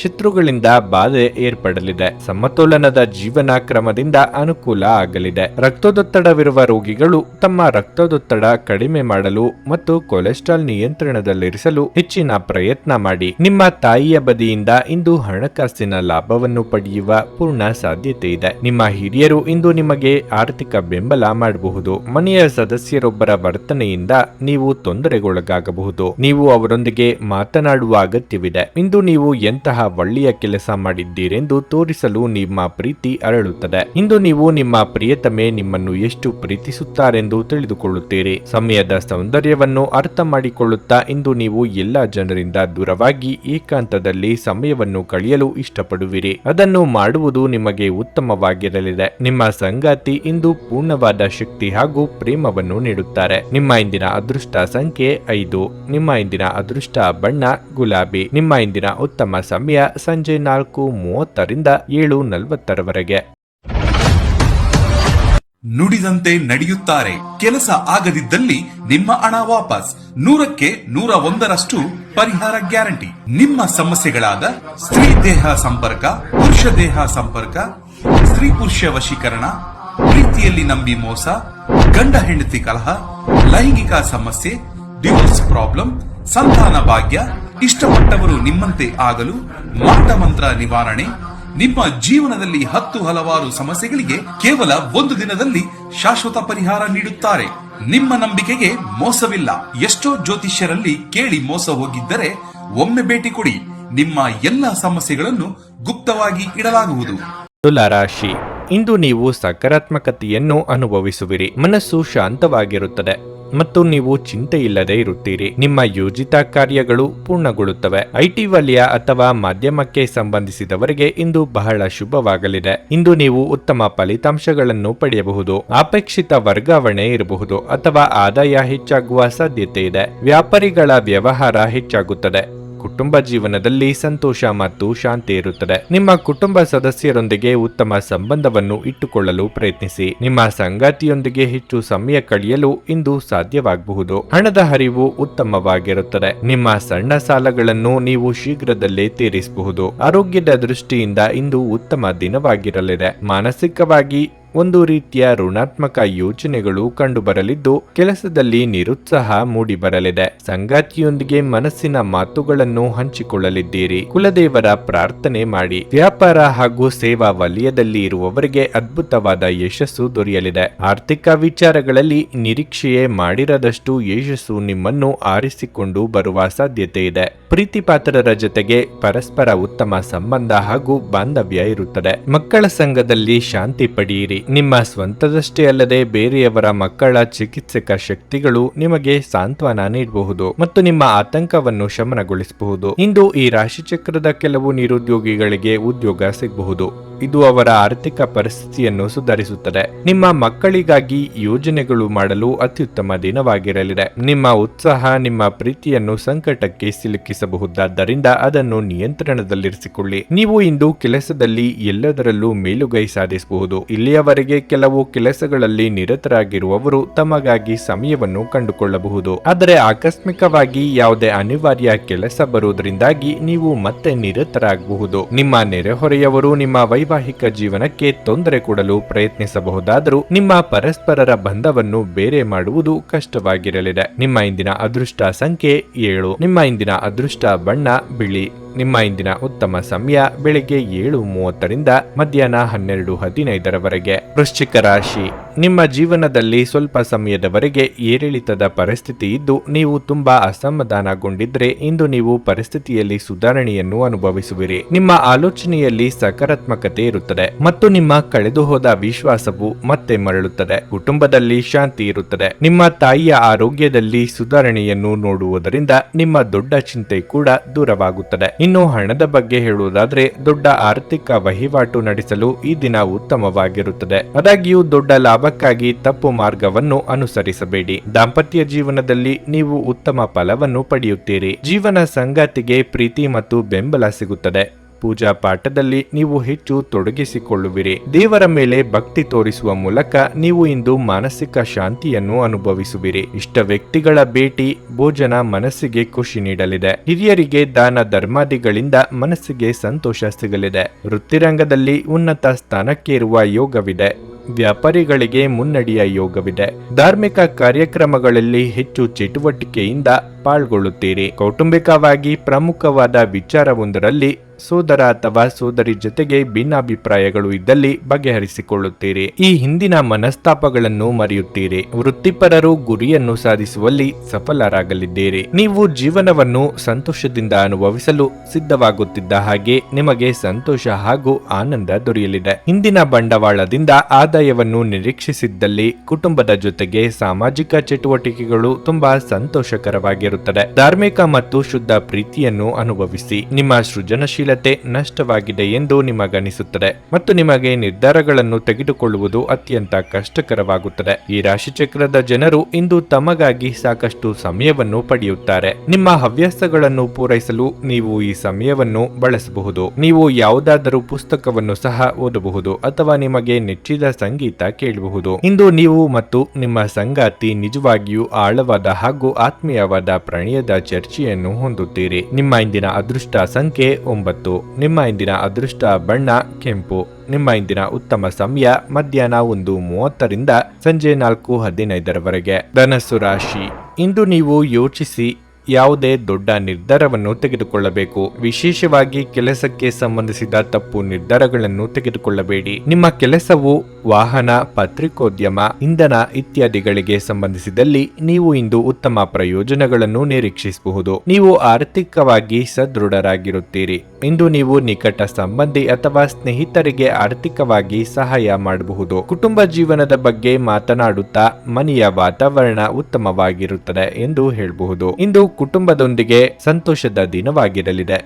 ಶತ್ರುಗಳಿಂದ ಬಾಧೆ ಏರ್ಪಡಲಿದೆ. ಸಮತೋಲನದ ಜೀವನ ಕ್ರಮದಿಂದ ಅನುಕೂಲ ಆಗಲಿದೆ. ರಕ್ತದೊತ್ತಡವಿರುವ ರೋಗಿಗಳು ತಮ್ಮ ರಕ್ತದೊತ್ತಡ ಕಡಿಮೆ ಮಾಡಲು ಮತ್ತು ಕೊಲೆಸ್ಟ್ರಾಲ್ ನಿಯಂತ್ರಣದಲ್ಲಿರಿಸಲು ಹೆಚ್ಚಿನ ಪ್ರಯತ್ನ ಮಾಡಿ. ನಿಮ್ಮ ತಾಯಿಯ ಬದಿಯಿಂದ ಇಂದು ಹಣಕಾಸಿನ ಲಾಭವನ್ನು ಪಡೆಯುವ ಪೂರ್ಣ ಸಾಧ್ಯತೆ ಇದೆ. ನಿಮ್ಮ ಹಿರಿಯರು ಇಂದು ನಿಮಗೆ ಆರ್ಥಿಕ ಬೆಂಬಲ ಮಾಡಬಹುದು. ಮನೆಯ ಸದಸ್ಯರೊಬ್ಬರ ವರ್ತನೆಯಿಂದ ನೀವು ತೊಂದರೆಗೊಳಗಾಗಬಹುದು. ನೀವು ಅವರೊಂದಿಗೆ ಮಾತನಾಡುವ ಅಗತ್ಯವಿದೆ. ಇಂದು ನೀವು ಎಂತಹ ಒಳ್ಳೆಯ ಕೆಲಸ ಮಾಡಿದ್ದೀರೆಂದು ತೋರಿಸಲು ನಿಮ್ಮ ಪ್ರೀತಿ ಅರಳುತ್ತದೆ. ಇಂದು ನೀವು ನಿಮ್ಮ ಪ್ರಿಯತಮೆ ನಿಮ್ಮನ್ನು ಎಷ್ಟು ಪ್ರೀತಿಸುತ್ತಾರೆಂದು ತಿಳಿದುಕೊಳ್ಳುತ್ತೀರಿ. ಸಮಯದ ಸೌಂದರ್ಯವನ್ನು ಅರ್ಥ ಮಾಡಿಕೊಳ್ಳುತ್ತಾ ಇಂದು ನೀವು ಎಲ್ಲ ಜನರಿಂದ ದೂರವಾಗಿ ಏಕಾಂತದಲ್ಲಿ ಸಮಯವನ್ನು ಕಳೆಯಲು ಇಷ್ಟಪಡುವಿರಿ. ಅದನ್ನು ಮಾಡುವುದು ನಿಮಗೆ ಉತ್ತಮವಾಗಿರಲಿದೆ. ನಿಮ್ಮ ಸಂಗಾತಿ ಇಂದು ಪೂರ್ಣವಾದ ಶಕ್ತಿ ಹಾಗೂ ಪ್ರೇಮವನ್ನು ನೀಡುತ್ತಾರೆ. ನಿಮ್ಮ ಇಂದಿನ ಅದೃಷ್ಟ ಸಂಖ್ಯೆ 5. ನಿಮ್ಮ ಇಂದಿನ ಅದೃಷ್ಟ ಬಣ್ಣ ಗುಲಾಬಿ. ನಿಮ್ಮ ಇಂದಿನ ಉತ್ತಮ ಉತ್ತಮ ಸಮಯ ಸಂಜೆ 4:30ರಿಂದ 7:40ರವರೆಗೆ. ನುಡಿದಂತೆ ನಡೆಯುತ್ತಾರೆ. ಕೆಲಸ ಆಗದಿದ್ದಲ್ಲಿ ನಿಮ್ಮ ಹಣ ವಾಪಸ್. 100ಕ್ಕೆ 101ರಷ್ಟು ಪರಿಹಾರ ಗ್ಯಾರಂಟಿ. ನಿಮ್ಮ ಸಮಸ್ಯೆಗಳಾದ ಸ್ತ್ರೀ ದೇಹ ಸಂಪರ್ಕ, ಪುರುಷ ದೇಹ ಸಂಪರ್ಕ, ಸ್ತ್ರೀ ಪುರುಷ ವಶೀಕರಣ, ಪ್ರೀತಿಯಲ್ಲಿ ನಂಬಿ ಮೋಸ, ಗಂಡ ಹೆಂಡತಿ ಕಲಹ, ಲೈಂಗಿಕ ಸಮಸ್ಯೆ, ಡಿವೋರ್ಸ್ ಪ್ರಾಬ್ಲಮ್, ಸಂತಾನ ಭಾಗ್ಯ, ಇಷ್ಟಪಟ್ಟವರು ನಿಮ್ಮಂತೆ ಆಗಲು, ಮಾಟ ಮಂತ್ರ ನಿವಾರಣೆ, ನಿಮ್ಮ ಜೀವನದಲ್ಲಿ 10 ಹಲವಾರು ಸಮಸ್ಯೆಗಳಿಗೆ ಕೇವಲ 1 ದಿನದಲ್ಲಿ ಶಾಶ್ವತ ಪರಿಹಾರ ನೀಡುತ್ತಾರೆ. ನಿಮ್ಮ ನಂಬಿಕೆಗೆ ಮೋಸವಿಲ್ಲ. ಎಷ್ಟೋ ಜ್ಯೋತಿಷ್ಯರಲ್ಲಿ ಕೇಳಿ ಮೋಸ ಹೋಗಿದ್ದರೆ ಒಮ್ಮೆ ಭೇಟಿ ಕೊಡಿ. ನಿಮ್ಮ ಎಲ್ಲ ಸಮಸ್ಯೆಗಳನ್ನು ಗುಪ್ತವಾಗಿ ಇಡಲಾಗುವುದು. ತುಲಾ ರಾಶಿ, ಇಂದು ನೀವು ಸಕಾರಾತ್ಮಕತೆಯನ್ನು ಅನುಭವಿಸುವಿರಿ. ಮನಸ್ಸು ಶಾಂತವಾಗಿರುತ್ತದೆ ಮತ್ತು ನೀವು ಚಿಂತೆ ಇಲ್ಲದೆ ಇರುತ್ತೀರಿ. ನಿಮ್ಮ ಯೋಜಿತ ಕಾರ್ಯಗಳು ಪೂರ್ಣಗೊಳ್ಳುತ್ತವೆ. ಐಟಿ ವಲಯ ಅಥವಾ ಮಾಧ್ಯಮಕ್ಕೆ ಸಂಬಂಧಿಸಿದವರಿಗೆ ಇಂದು ಬಹಳ ಶುಭವಾಗಲಿದೆ. ಇಂದು ನೀವು ಉತ್ತಮ ಫಲಿತಾಂಶಗಳನ್ನು ಪಡೆಯಬಹುದು. ಅಪೇಕ್ಷಿತ ವರ್ಗಾವಣೆ ಇರಬಹುದು ಅಥವಾ ಆದಾಯ ಹೆಚ್ಚಾಗುವ ಸಾಧ್ಯತೆ ಇದೆ. ವ್ಯಾಪಾರಿಗಳ ವ್ಯವಹಾರ ಹೆಚ್ಚಾಗುತ್ತದೆ. ಕುಟುಂಬ ಜೀವನದಲ್ಲಿ ಸಂತೋಷ ಮತ್ತು ಶಾಂತಿ ಇರುತ್ತದೆ. ನಿಮ್ಮ ಕುಟುಂಬ ಸದಸ್ಯರೊಂದಿಗೆ ಉತ್ತಮ ಸಂಬಂಧವನ್ನು ಇಟ್ಟುಕೊಳ್ಳಲು ಪ್ರಯತ್ನಿಸಿ. ನಿಮ್ಮ ಸಂಗಾತಿಯೊಂದಿಗೆ ಹೆಚ್ಚು ಸಮಯ ಕಳೆಯಲು ಇಂದು ಸಾಧ್ಯವಾಗಬಹುದು. ಹಣದ ಹರಿವು ಉತ್ತಮವಾಗಿರುತ್ತದೆ. ನಿಮ್ಮ ಸಣ್ಣ ಸಾಲಗಳನ್ನು ನೀವು ಶೀಘ್ರದಲ್ಲೇ ತೀರಿಸಬಹುದು. ಆರೋಗ್ಯದ ದೃಷ್ಟಿಯಿಂದ ಇಂದು ಉತ್ತಮ ದಿನವಾಗಿರಲಿದೆ. ಮಾನಸಿಕವಾಗಿ ಒಂದು ರೀತಿಯ ಋಣಾತ್ಮಕ ಯೋಚನೆಗಳು ಕಂಡುಬರಲಿದ್ದು ಕೆಲಸದಲ್ಲಿ ನಿರುತ್ಸಾಹ ಮೂಡಿಬರಲಿದೆ. ಸಂಗಾತಿಯೊಂದಿಗೆ ಮನಸ್ಸಿನ ಮಾತುಗಳನ್ನು ಹಂಚಿಕೊಳ್ಳಲಿದ್ದೀರಿ. ಕುಲದೇವರ ಪ್ರಾರ್ಥನೆ ಮಾಡಿ. ವ್ಯಾಪಾರ ಹಾಗೂ ಸೇವಾ ವಲಯದಲ್ಲಿ ಇರುವವರಿಗೆ ಅದ್ಭುತವಾದ ಯಶಸ್ಸು ದೊರೆಯಲಿದೆ. ಆರ್ಥಿಕ ವಿಚಾರಗಳಲ್ಲಿ ನಿರೀಕ್ಷೆಯೇ ಮಾಡಿರದಷ್ಟು ಯಶಸ್ಸು ನಿಮ್ಮನ್ನು ಆರಿಸಿಕೊಂಡು ಬರುವ ಸಾಧ್ಯತೆ ಇದೆ. ಪ್ರೀತಿಪಾತ್ರರ ಜೊತೆಗೆ ಪರಸ್ಪರ ಉತ್ತಮ ಸಂಬಂಧ ಹಾಗೂ ಬಾಂಧವ್ಯ ಇರುತ್ತದೆ. ಮಕ್ಕಳ ಸಂಘದಲ್ಲಿ ಶಾಂತಿ ಪಡೆಯಿರಿ. ನಿಮ್ಮ ಸ್ವಂತದಷ್ಟೇ ಅಲ್ಲದೆ ಬೇರೆಯವರ ಮಕ್ಕಳ ಚಿಕಿತ್ಸಕ ಶಕ್ತಿಗಳು ನಿಮಗೆ ಸಾಂತ್ವನ ನೀಡಬಹುದು ಮತ್ತು ನಿಮ್ಮ ಆತಂಕವನ್ನು ಶಮನಗೊಳಿಸಬಹುದು. ಇಂದು ಈ ರಾಶಿಚಕ್ರದ ಕೆಲವು ನಿರುದ್ಯೋಗಿಗಳಿಗೆ ಉದ್ಯೋಗ ಸಿಗಬಹುದು. ಇದು ಅವರ ಆರ್ಥಿಕ ಪರಿಸ್ಥಿತಿಯನ್ನು ಸುಧಾರಿಸುತ್ತದೆ. ನಿಮ್ಮ ಮಕ್ಕಳಿಗಾಗಿ ಯೋಜನೆಗಳು ಮಾಡಲು ಅತ್ಯುತ್ತಮ ದಿನವಾಗಿರಲಿದೆ. ನಿಮ್ಮ ಉತ್ಸಾಹ ನಿಮ್ಮ ಪ್ರೀತಿಯನ್ನು ಸಂಕಟಕ್ಕೆ ಸಿಲುಕಿಸಬಹುದಾದ್ದರಿಂದ ಅದನ್ನು ನಿಯಂತ್ರಣದಲ್ಲಿರಿಸಿಕೊಳ್ಳಿ. ನೀವು ಇಂದು ಕೆಲಸದಲ್ಲಿ ಎಲ್ಲದರಲ್ಲೂ ಮೇಲುಗೈ ಸಾಧಿಸಬಹುದು. ಇಲ್ಲಿಯವರೆಗೆ ಕೆಲವು ಕೆಲಸಗಳಲ್ಲಿ ನಿರತರಾಗಿರುವವರು ತಮಗಾಗಿ ಸಮಯವನ್ನು ಕಂಡುಕೊಳ್ಳಬಹುದು. ಆದರೆ ಆಕಸ್ಮಿಕವಾಗಿ ಯಾವುದೇ ಅನಿವಾರ್ಯ ಕೆಲಸ ಬರುವುದರಿಂದಾಗಿ ನೀವು ಮತ್ತೆ ನಿರತರಾಗಬಹುದು. ನಿಮ್ಮ ನೆರೆಹೊರೆಯವರು ನಿಮ್ಮ ವೈವಾಹಿಕ ಜೀವನಕ್ಕೆ ತೊಂದರೆ ಕೊಡಲು ಪ್ರಯತ್ನಿಸಬಹುದಾದರೂ ನಿಮ್ಮ ಪರಸ್ಪರರ ಬಂಧವನ್ನು ಬೇರೆ ಮಾಡುವುದು ಕಷ್ಟವಾಗಿರಲಿದೆ. ನಿಮ್ಮ ಇಂದಿನ ಅದೃಷ್ಟ ಸಂಖ್ಯೆ 7. ನಿಮ್ಮ ಇಂದಿನ ಅದೃಷ್ಟ ಬಣ್ಣ ಬಿಳಿ. ನಿಮ್ಮ ಇಂದಿನ ಉತ್ತಮ ಸಮಯ ಬೆಳಿಗ್ಗೆ 7:30ರಿಂದ ಮಧ್ಯಾಹ್ನ 12:15ರವರೆಗೆ. ವೃಶ್ಚಿಕ ರಾಶಿ, ನಿಮ್ಮ ಜೀವನದಲ್ಲಿ ಸ್ವಲ್ಪ ಸಮಯದವರೆಗೆ ಏರಿಳಿತದ ಪರಿಸ್ಥಿತಿ ಇದ್ದು ನೀವು ತುಂಬಾ ಅಸಮಾಧಾನಗೊಂಡಿದ್ರೆ ಇಂದು ನೀವು ಪರಿಸ್ಥಿತಿಯಲ್ಲಿ ಸುಧಾರಣೆಯನ್ನು ಅನುಭವಿಸುವಿರಿ. ನಿಮ್ಮ ಆಲೋಚನೆಯಲ್ಲಿ ಸಕಾರಾತ್ಮಕತೆ ಇರುತ್ತದೆ ಮತ್ತು ನಿಮ್ಮ ಕಳೆದುಹೋದ ವಿಶ್ವಾಸವು ಮತ್ತೆ ಮರಳುತ್ತದೆ. ಕುಟುಂಬದಲ್ಲಿ ಶಾಂತಿ ಇರುತ್ತದೆ. ನಿಮ್ಮ ತಾಯಿಯ ಆರೋಗ್ಯದಲ್ಲಿ ಸುಧಾರಣೆಯನ್ನು ನೋಡುವುದರಿಂದ ನಿಮ್ಮ ದೊಡ್ಡ ಚಿಂತೆ ಕೂಡ ದೂರವಾಗುತ್ತದೆ. ಇನ್ನು ಹಣದ ಬಗ್ಗೆ ಹೇಳುವುದಾದ್ರೆ ದೊಡ್ಡ ಆರ್ಥಿಕ ವಹಿವಾಟು ನಡೆಸಲು ಈ ದಿನ ಉತ್ತಮವಾಗಿರುತ್ತದೆ. ಆದಾಗ್ಯೂ ದೊಡ್ಡ ಲಾಭಕ್ಕಾಗಿ ತಪ್ಪು ಮಾರ್ಗವನ್ನು ಅನುಸರಿಸಬೇಡಿ. ದಾಂಪತ್ಯ ಜೀವನದಲ್ಲಿ ನೀವು ಉತ್ತಮ ಫಲವನ್ನು ಪಡೆಯುತ್ತೀರಿ. ಜೀವನ ಸಂಗಾತಿಗೆ ಪ್ರೀತಿ ಮತ್ತು ಬೆಂಬಲ ಸಿಗುತ್ತದೆ. ಪೂಜಾ ಪಾಠದಲ್ಲಿ ನೀವು ಹೆಚ್ಚು ತೊಡಗಿಸಿಕೊಳ್ಳುವಿರಿ. ದೇವರ ಮೇಲೆ ಭಕ್ತಿ ತೋರಿಸುವ ಮೂಲಕ ನೀವು ಇಂದು ಮಾನಸಿಕ ಶಾಂತಿಯನ್ನು ಅನುಭವಿಸುವಿರಿ. ಇಷ್ಟ ವ್ಯಕ್ತಿಗಳ ಭೇಟಿ, ಭೋಜನ ಮನಸ್ಸಿಗೆ ಖುಷಿ ನೀಡಲಿದೆ. ಹಿರಿಯರಿಗೆ ದಾನ ಧರ್ಮಾದಿಗಳಿಂದ ಮನಸ್ಸಿಗೆ ಸಂತೋಷ ಸಿಗಲಿದೆ. ವೃತ್ತಿರಂಗದಲ್ಲಿ ಉನ್ನತ ಸ್ಥಾನಕ್ಕೆ ಇರುವ ಯೋಗವಿದೆ. ವ್ಯಾಪಾರಿಗಳಿಗೆ ಮುನ್ನಡೆಯ ಯೋಗವಿದೆ. ಧಾರ್ಮಿಕ ಕಾರ್ಯಕ್ರಮಗಳಲ್ಲಿ ಹೆಚ್ಚು ಚಟುವಟಿಕೆಯಿಂದ ಪಾಲ್ಗೊಳ್ಳುತ್ತೀರಿ. ಕೌಟುಂಬಿಕವಾಗಿ ಪ್ರಮುಖವಾದ ವಿಚಾರವೊಂದರಲ್ಲಿ ಸೋದರ ಅಥವಾ ಸೋದರಿ ಜೊತೆಗೆ ಭಿನ್ನಾಭಿಪ್ರಾಯಗಳು ಇದ್ದಲ್ಲಿ ಬಗೆಹರಿಸಿಕೊಳ್ಳುತ್ತೀರಿ. ಈ ಹಿಂದಿನ ಮನಸ್ತಾಪಗಳನ್ನು ಮರೆಯುತ್ತೀರಿ. ವೃತ್ತಿಪರರು ಗುರಿಯನ್ನು ಸಾಧಿಸುವಲ್ಲಿ ಸಫಲರಾಗಲಿದ್ದೀರಿ. ನೀವು ಜೀವನವನ್ನು ಸಂತೋಷದಿಂದ ಅನುಭವಿಸಲು ಸಿದ್ಧವಾಗುತ್ತಿದ್ದ ಹಾಗೆ ನಿಮಗೆ ಸಂತೋಷ ಹಾಗೂ ಆನಂದ ದೊರೆಯಲಿದೆ. ಹಿಂದಿನ ಬಂಡವಾಳದಿಂದ ಆದಾಯವನ್ನು ನಿರೀಕ್ಷಿಸಿದ್ದಲ್ಲಿ ಕುಟುಂಬದ ಜೊತೆಗೆ ಸಾಮಾಜಿಕ ಚಟುವಟಿಕೆಗಳು ತುಂಬಾ ಸಂತೋಷಕರವಾಗಿರುತ್ತದೆ. ಧಾರ್ಮಿಕ ಮತ್ತು ಶುದ್ಧ ಪ್ರೀತಿಯನ್ನು ಅನುಭವಿಸಿ. ನಿಮ್ಮ ಸೃಜನಶೀಲ ಕ್ರಿಯಾಶೀಲತೆ ನಷ್ಟವಾಗಿದೆ ಎಂದು ನಿಮಗನಿಸುತ್ತದೆ ಮತ್ತು ನಿಮಗೆ ನಿರ್ಧಾರಗಳನ್ನು ತೆಗೆದುಕೊಳ್ಳುವುದು ಅತ್ಯಂತ ಕಷ್ಟಕರವಾಗುತ್ತದೆ. ಈ ರಾಶಿಚಕ್ರದ ಜನರು ಇಂದು ತಮಗಾಗಿ ಸಾಕಷ್ಟು ಸಮಯವನ್ನು ಪಡೆಯುತ್ತಾರೆ. ನಿಮ್ಮ ಹವ್ಯಾಸಗಳನ್ನು ಪೂರೈಸಲು ನೀವು ಈ ಸಮಯವನ್ನು ಬಳಸಬಹುದು. ನೀವು ಯಾವುದಾದರೂ ಪುಸ್ತಕವನ್ನು ಸಹ ಓದಬಹುದು ಅಥವಾ ನಿಮಗೆ ನೆಚ್ಚಿದ ಸಂಗೀತ ಕೇಳಬಹುದು. ಇಂದು ನೀವು ಮತ್ತು ನಿಮ್ಮ ಸಂಗಾತಿ ನಿಜವಾಗಿಯೂ ಆಳವಾದ ಹಾಗೂ ಆತ್ಮೀಯವಾದ ಪ್ರಣಯದ ಚರ್ಚೆಯನ್ನು ಹೊಂದುತ್ತೀರಿ. ನಿಮ್ಮ ಇಂದಿನ ಅದೃಷ್ಟ ಸಂಖ್ಯೆ 9. ನಿಮ್ಮ ಇಂದಿನ ಅದೃಷ್ಟ ಬಣ್ಣ ಕೆಂಪು. ನಿಮ್ಮ ಇಂದಿನ ಉತ್ತಮ ಸಮಯ ಮಧ್ಯಾಹ್ನ 1:30 ಸಂಜೆ 4:15 ಧನಸ್ಸು ರಾಶಿ. ಇಂದು ನೀವು ಯೋಚಿಸಿ ಯಾವುದೇ ದೊಡ್ಡ ನಿರ್ಧಾರವನ್ನು ತೆಗೆದುಕೊಳ್ಳಬೇಕು. ವಿಶೇಷವಾಗಿ ಕೆಲಸಕ್ಕೆ ಸಂಬಂಧಿಸಿದ ತಪ್ಪು ನಿರ್ಧಾರಗಳನ್ನು ತೆಗೆದುಕೊಳ್ಳಬೇಡಿ. ನಿಮ್ಮ ಕೆಲಸವು ವಾಹನ, ಪತ್ರಿಕೋದ್ಯಮ, ಇಂಧನ ಇತ್ಯಾದಿಗಳಿಗೆ ಸಂಬಂಧಿಸಿದಲ್ಲಿ ನೀವು ಇಂದು ಉತ್ತಮ ಪ್ರಯೋಜನಗಳನ್ನು ನಿರೀಕ್ಷಿಸಬಹುದು. ನೀವು ಆರ್ಥಿಕವಾಗಿ ಸದೃಢರಾಗಿರುತ್ತೀರಿ. ಇಂದು ನೀವು ನಿಕಟ ಸಂಬಂಧಿ ಅಥವಾ ಸ್ನೇಹಿತರಿಗೆ ಆರ್ಥಿಕವಾಗಿ ಸಹಾಯ ಮಾಡಬಹುದು. ಕುಟುಂಬ ಜೀವನದ ಬಗ್ಗೆ ಮಾತನಾಡುತ್ತಾ ಮನೆಯ ವಾತಾವರಣ ಉತ್ತಮವಾಗಿರುತ್ತದೆ ಎಂದು ಹೇಳಬಹುದು. ಇಂದು ಕುಟುಂಬದೊಂದಿಗೆ ಸಂತೋಷದ ದಿನವಾಗಿರಲಿದೆ.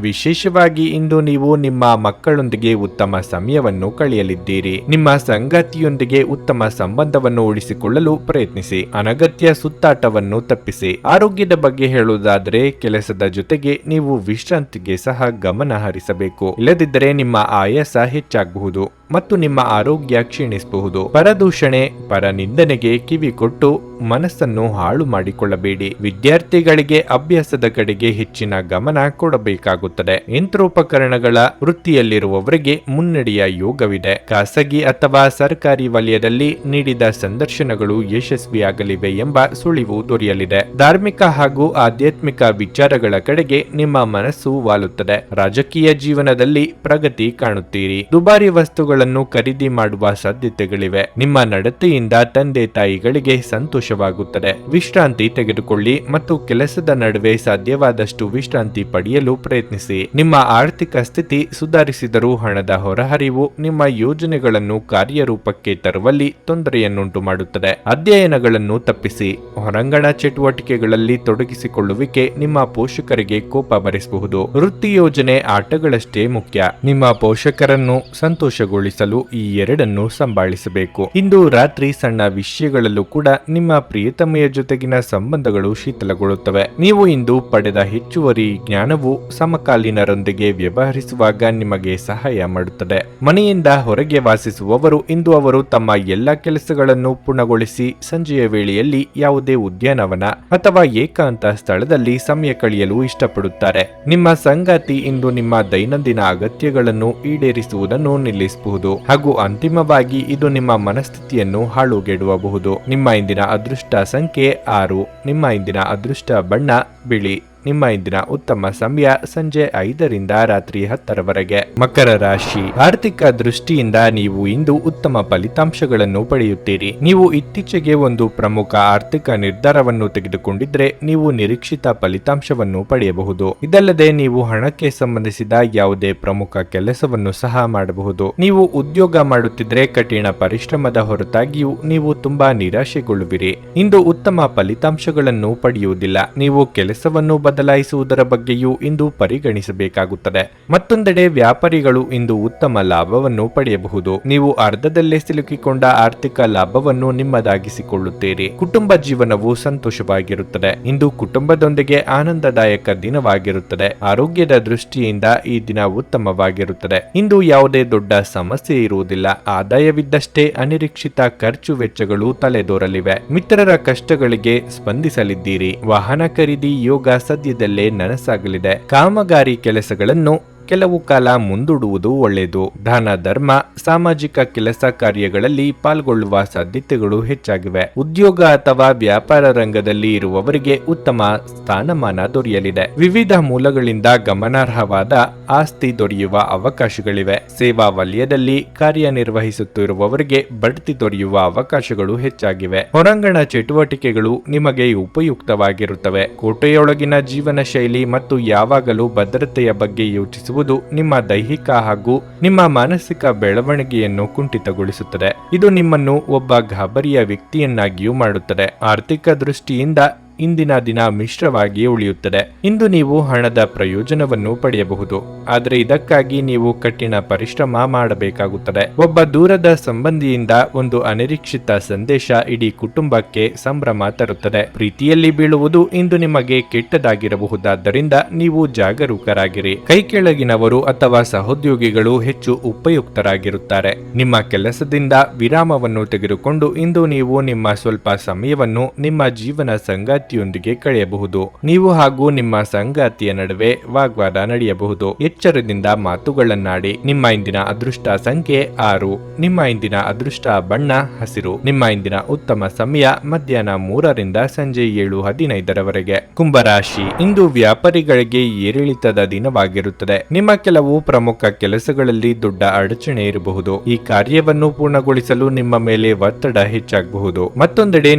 ವಿಶೇಷವಾಗಿ ಇಂದು ನೀವು ನಿಮ್ಮ ಮಕ್ಕಳೊಂದಿಗೆ ಉತ್ತಮ ಸಮಯವನ್ನು ಕಳೆಯಲಿದ್ದೀರಿ. ನಿಮ್ಮ ಸಂಗಾತಿಯೊಂದಿಗೆ ಉತ್ತಮ ಸಂಬಂಧವನ್ನು ಉಳಿಸಿಕೊಳ್ಳಲು ಪ್ರಯತ್ನಿಸಿ. ಅನಗತ್ಯ ಸುತ್ತಾಟವನ್ನು ತಪ್ಪಿಸಿ. ಆರೋಗ್ಯದ ಬಗ್ಗೆ ಹೇಳುವುದಾದರೆ ಕೆಲಸದ ಜೊತೆಗೆ ನೀವು ವಿಶ್ರಾಂತಿಗೆ ಸಹ ಗಮನ ಹರಿಸಬೇಕು. ಇಲ್ಲದಿದ್ದರೆ ನಿಮ್ಮ ಆಯಾಸ ಹೆಚ್ಚಾಗಬಹುದು ಮತ್ತು ನಿಮ್ಮ ಆರೋಗ್ಯ ಕ್ಷೀಣಿಸಬಹುದು. ಪರದೂಷಣೆ, ಪರನಿಂದನೆಗೆ ಕಿವಿ ಕೊಟ್ಟು ಮನಸ್ಸನ್ನು ಹಾಳು ಮಾಡಿಕೊಳ್ಳಬೇಡಿ. ವಿದ್ಯಾರ್ಥಿಗಳಿಗೆ ಅಭ್ಯಾಸದ ಕಡೆಗೆ ಹೆಚ್ಚಿನ ಗಮನ ಕೊಡಬೇಕಾಗುತ್ತದೆ. ಯಂತ್ರೋಪಕರಣಗಳ ವೃತ್ತಿಯಲ್ಲಿರುವವರಿಗೆ ಮುನ್ನಡೆಯ ಯೋಗವಿದೆ. ಖಾಸಗಿ ಅಥವಾ ಸರ್ಕಾರಿ ವಲಯದಲ್ಲಿ ನೀಡಿದ ಸಂದರ್ಶನಗಳು ಯಶಸ್ವಿಯಾಗಲಿವೆ ಎಂಬ ಸುಳಿವು ದೊರೆಯಲಿದೆ. ಧಾರ್ಮಿಕ ಹಾಗೂ ಆಧ್ಯಾತ್ಮಿಕ ವಿಚಾರಗಳ ಕಡೆಗೆ ನಿಮ್ಮ ಮನಸ್ಸು ವಾಲುತ್ತದೆ. ರಾಜಕೀಯ ಜೀವನದಲ್ಲಿ ಪ್ರಗತಿ ಕಾಣುತ್ತೀರಿ. ದುಬಾರಿ ವಸ್ತುಗಳನ್ನು ಖರೀದಿ ಮಾಡುವ ಸಾಧ್ಯತೆಗಳಿವೆ. ನಿಮ್ಮ ನಡತೆಯಿಂದ ತಂದೆ ತಾಯಿಗಳಿಗೆ ಸಂತೋಷವಾಗುತ್ತದೆ. ವಿಶ್ರಾಂತಿ ತೆಗೆದುಕೊಳ್ಳಿ ಮತ್ತು ಕೆಲಸದ ನಡುವೆ ಸಾಧ್ಯವಾದಷ್ಟು ವಿಶ್ರಾಂತಿ ಪಡೆಯಲು ಪ್ರಯತ್ನಿಸಿ. ನಿಮ್ಮ ಆರ್ಥಿಕ ಸ್ಥಿತಿ ಸುಧಾರಿಸಿದರೂ ಹಣದ ಹೊರಹರಿವು ನಿಮ್ಮ ಯೋಜನೆಗಳನ್ನು ಕಾರ್ಯರೂಪಕ್ಕೆ ತರುವಲ್ಲಿ ತೊಂದರೆಯನ್ನುಂಟು ಮಾಡುತ್ತದೆ. ಅಧ್ಯಯನಗಳನ್ನು ತಪ್ಪಿಸಿ. ಹೊರಾಂಗಣ ಚಟುವಟಿಕೆಗಳಲ್ಲಿ ತೊಡಗಿಸಿಕೊಳ್ಳುವಿಕೆ ನಿಮ್ಮ ಪೋಷಕರಿಗೆ ಕೋಪ ಬರಿಸಬಹುದು. ವೃತ್ತಿ ಯೋಜನೆ ಆಟಗಳಷ್ಟೇ ಮುಖ್ಯ. ನಿಮ್ಮ ಪೋಷಕರನ್ನು ಸಂತೋಷಗೊಳಿಸಲು ಈ ಎರಡನ್ನು ಸಂಭಾಳಿಸಬೇಕು. ಇಂದು ರಾತ್ರಿ ಸಣ್ಣ ವಿಷಯಗಳಲ್ಲೂ ಕೂಡ ನಿಮ್ಮ ಪ್ರಿಯತಮೆಯ ಜೊತೆಗಿನ ಸಂಬಂಧಗಳು ಶೀತಲಗೊಳ್ಳುತ್ತವೆ. ನೀವು ಇಂದು ಪಡೆದ ಹೆಚ್ಚುವರಿ ಜ್ಞಾನವು ಸಮಕಾಲೀನರೊಂದಿಗೆ ವ್ಯವಹರಿಸುವಾಗ ನಿಮಗೆ ಸಹಾಯ ಮಾಡುತ್ತದೆ. ಮನೆಯಿಂದ ಹೊರಗೆ ವಾಸಿಸುವವರು ಇಂದು ಅವರು ತಮ್ಮ ಎಲ್ಲ ಕೆಲಸಗಳನ್ನು ಪೂರ್ಣಗೊಳಿಸಿ ಸಂಜೆಯ ವೇಳೆಯಲ್ಲಿ ಯಾವುದೇ ಉದ್ಯಾನವನ ಅಥವಾ ಏಕಾಂತ ಸ್ಥಳದಲ್ಲಿ ಸಮಯ ಕಳೆಯಲು ಇಷ್ಟಪಡುತ್ತಾರೆ. ನಿಮ್ಮ ಸಂಗಾತಿ ಇಂದು ನಿಮ್ಮ ದೈನಂದಿನ ಅಗತ್ಯಗಳನ್ನು ಈಡೇರಿಸುವುದನ್ನು ನಿಲ್ಲಿಸಬಹುದು ಹಾಗೂ ಅಂತಿಮವಾಗಿ ಇದು ನಿಮ್ಮ ಮನಸ್ಥಿತಿಯನ್ನು ಹಾಳುಗೆಡುವಬಹುದು. ನಿಮ್ಮ ಇಂದಿನ ಅದೃಷ್ಟ ಸಂಖ್ಯೆ 6. ನಿಮ್ಮ ಇಂದಿನ ಅದೃಷ್ಟ ಬಣ್ಣ ಬಿಳಿ. ನಿಮ್ಮ ಇಂದಿನ ಉತ್ತಮ ಸಮಯ ಸಂಜೆ 5 ರಾತ್ರಿ 10 ಮಕರ ರಾಶಿ. ಆರ್ಥಿಕ ದೃಷ್ಟಿಯಿಂದ ನೀವು ಇಂದು ಉತ್ತಮ ಫಲಿತಾಂಶಗಳನ್ನು ಪಡೆಯುತ್ತೀರಿ. ನೀವು ಇತ್ತೀಚೆಗೆ ಒಂದು ಪ್ರಮುಖ ಆರ್ಥಿಕ ನಿರ್ಧಾರವನ್ನು ತೆಗೆದುಕೊಂಡಿದ್ರೆ ನೀವು ನಿರೀಕ್ಷಿತ ಫಲಿತಾಂಶವನ್ನು ಪಡೆಯಬಹುದು. ಇದಲ್ಲದೆ ನೀವು ಹಣಕ್ಕೆ ಸಂಬಂಧಿಸಿದ ಯಾವುದೇ ಪ್ರಮುಖ ಕೆಲಸವನ್ನು ಸಹ ಮಾಡಬಹುದು. ನೀವು ಉದ್ಯೋಗ ಮಾಡುತ್ತಿದ್ರೆ ಕಠಿಣ ಪರಿಶ್ರಮದ ಹೊರತಾಗಿಯೂ ನೀವು ತುಂಬಾ ನಿರಾಶೆಗೊಳ್ಳುವಿರಿ. ಇಂದು ಉತ್ತಮ ಫಲಿತಾಂಶಗಳನ್ನು ಪಡೆಯುವುದಿಲ್ಲ. ನೀವು ಕೆಲಸವನ್ನು ಬದಲಾಯಿಸುವುದರ ಬಗ್ಗೆಯೂ ಇಂದು ಪರಿಗಣಿಸಬೇಕಾಗುತ್ತದೆ. ಮತ್ತೊಂದೆಡೆ ವ್ಯಾಪಾರಿಗಳು ಇಂದು ಉತ್ತಮ ಲಾಭವನ್ನು ಪಡೆಯಬಹುದು. ನೀವು ಅರ್ಧದಲ್ಲೇ ಸಿಲುಕಿಕೊಂಡ ಆರ್ಥಿಕ ಲಾಭವನ್ನು ನಿಮ್ಮದಾಗಿಸಿಕೊಳ್ಳುತ್ತೀರಿ. ಕುಟುಂಬ ಜೀವನವು ಸಂತೋಷವಾಗಿರುತ್ತದೆ. ಇಂದು ಕುಟುಂಬದೊಂದಿಗೆ ಆನಂದದಾಯಕ ದಿನವಾಗಿರುತ್ತದೆ. ಆರೋಗ್ಯದ ದೃಷ್ಟಿಯಿಂದ ಈ ದಿನ ಉತ್ತಮವಾಗಿರುತ್ತದೆ. ಇಂದು ಯಾವುದೇ ದೊಡ್ಡ ಸಮಸ್ಯೆ ಇರುವುದಿಲ್ಲ. ಆದಾಯವಿದ್ದಷ್ಟೇ ಅನಿರೀಕ್ಷಿತ ಖರ್ಚು ವೆಚ್ಚಗಳು ತಲೆದೋರಲಿವೆ. ಮಿತ್ರರ ಕಷ್ಟಗಳಿಗೆ ಸ್ಪಂದಿಸಲಿದ್ದೀರಿ. ವಾಹನ ಖರೀದಿ ಯೋಗ ಸದ್ಯದಲ್ಲೇ ನನಸಾಗಲಿದೆ. ಕಾಮಗಾರಿ ಕೆಲಸಗಳನ್ನು ಕೆಲವು ಕಾಲ ಮುಂದೂಡುವುದು ಒಳ್ಳೆಯದು. ದಾನ ಧರ್ಮ, ಸಾಮಾಜಿಕ ಕೆಲಸ ಕಾರ್ಯಗಳಲ್ಲಿ ಪಾಲ್ಗೊಳ್ಳುವ ಸಾಧ್ಯತೆಗಳು ಹೆಚ್ಚಾಗಿವೆ. ಉದ್ಯೋಗ ಅಥವಾ ವ್ಯಾಪಾರ ರಂಗದಲ್ಲಿ ಇರುವವರಿಗೆ ಉತ್ತಮ ಸ್ಥಾನಮಾನ ದೊರೆಯಲಿದೆ. ವಿವಿಧ ಮೂಲಗಳಿಂದ ಗಮನಾರ್ಹವಾದ ಆಸ್ತಿ ದೊರೆಯುವ ಅವಕಾಶಗಳಿವೆ. ಸೇವಾ ವಲಯದಲ್ಲಿ ಕಾರ್ಯನಿರ್ವಹಿಸುತ್ತಿರುವವರಿಗೆ ಬಡ್ತಿ ದೊರೆಯುವ ಅವಕಾಶಗಳು ಹೆಚ್ಚಾಗಿವೆ. ಹೊರಾಂಗಣ ಚಟುವಟಿಕೆಗಳು ನಿಮಗೆ ಉಪಯುಕ್ತವಾಗಿರುತ್ತವೆ. ಕೋಟೆಯೊಳಗಿನ ಜೀವನ ಶೈಲಿ ಮತ್ತು ಯಾವಾಗಲೂ ಭದ್ರತೆಯ ಬಗ್ಗೆ ಯೋಚಿಸುವುದು ನಿಮ್ಮ ದೈಹಿಕ ಹಾಗೂ ನಿಮ್ಮ ಮಾನಸಿಕ ಬೆಳವಣಿಗೆಯನ್ನು ಕುಂಠಿತಗೊಳಿಸುತ್ತದೆ. ಇದು ನಿಮ್ಮನ್ನು ಒಬ್ಬ ಗಾಬರಿಯ ವ್ಯಕ್ತಿಯನ್ನಾಗಿಯೂ ಮಾಡುತ್ತದೆ. ಆರ್ಥಿಕ ದೃಷ್ಟಿಯಿಂದ ಇಂದಿನ ದಿನ ಮಿಶ್ರವಾಗಿ ಉಳಿಯುತ್ತದೆ. ಇಂದು ನೀವು ಹಣದ ಪ್ರಯೋಜನವನ್ನು ಪಡೆಯಬಹುದು, ಆದರೆ ಇದಕ್ಕಾಗಿ ನೀವು ಕಠಿಣ ಪರಿಶ್ರಮ ಮಾಡಬೇಕಾಗುತ್ತದೆ. ಒಬ್ಬ ದೂರದ ಸಂಬಂಧಿಯಿಂದ ಒಂದು ಅನಿರೀಕ್ಷಿತ ಸಂದೇಶ ಇಡೀ ಕುಟುಂಬಕ್ಕೆ ಸಂಭ್ರಮ ತರುತ್ತದೆ. ಪ್ರೀತಿಯಲ್ಲಿ ಬೀಳುವುದು ಇಂದು ನಿಮಗೆ ಕೆಟ್ಟದಾಗಿರಬಹುದಾದ್ದರಿಂದ ನೀವು ಜಾಗರೂಕರಾಗಿರಿ. ಕೈ ಕೆಳಗಿನವರು ಅಥವಾ ಸಹೋದ್ಯೋಗಿಗಳು ಹೆಚ್ಚು ಉಪಯುಕ್ತರಾಗಿರುತ್ತಾರೆ. ನಿಮ್ಮ ಕೆಲಸದಿಂದ ವಿರಾಮವನ್ನು ತೆಗೆದುಕೊಂಡು ಇಂದು ನೀವು ನಿಮ್ಮ ಸ್ವಲ್ಪ ಸಮಯವನ್ನು ನಿಮ್ಮ ಜೀವನ ಸಂಗಾತಿಯೊಂದಿಗೆ ಕಳೆಯಬಹುದು. ನೀವು ಹಾಗೂ ನಿಮ್ಮ ಸಂಗಾತಿಯ ನಡುವೆ ವಾಗ್ವಾದ ನಡೆಯಬಹುದು. ಎಚ್ಚರದಿಂದ ಮಾತುಗಳನ್ನಾಡಿ. ನಿಮ್ಮ ಇಂದಿನ ಅದೃಷ್ಟ ಸಂಖ್ಯೆ 6. ನಿಮ್ಮ ಇಂದಿನ ಅದೃಷ್ಟ ಬಣ್ಣ ಹಸಿರು. ನಿಮ್ಮ ಇಂದಿನ ಉತ್ತಮ ಸಮಯ ಮಧ್ಯಾಹ್ನ 3ರಿಂದ ಸಂಜೆ 7:15ರವರೆಗೆ. ಕುಂಭರಾಶಿ, ಇಂದು ವ್ಯಾಪಾರಿಗಳಿಗೆ ಏರಿಳಿತದ ದಿನವಾಗಿರುತ್ತದೆ. ನಿಮ್ಮ ಕೆಲವು ಪ್ರಮುಖ ಕೆಲಸಗಳಲ್ಲಿ ದೊಡ್ಡ ಅಡಚಣೆ ಇರಬಹುದು. ಈ ಕಾರ್ಯವನ್ನು ಪೂರ್ಣಗೊಳಿಸಲು ನಿಮ್ಮ ಮೇಲೆ ಒತ್ತಡ ಹೆಚ್ಚಾಗಬಹುದು. ಮತ್ತೊಂದೆಡೆ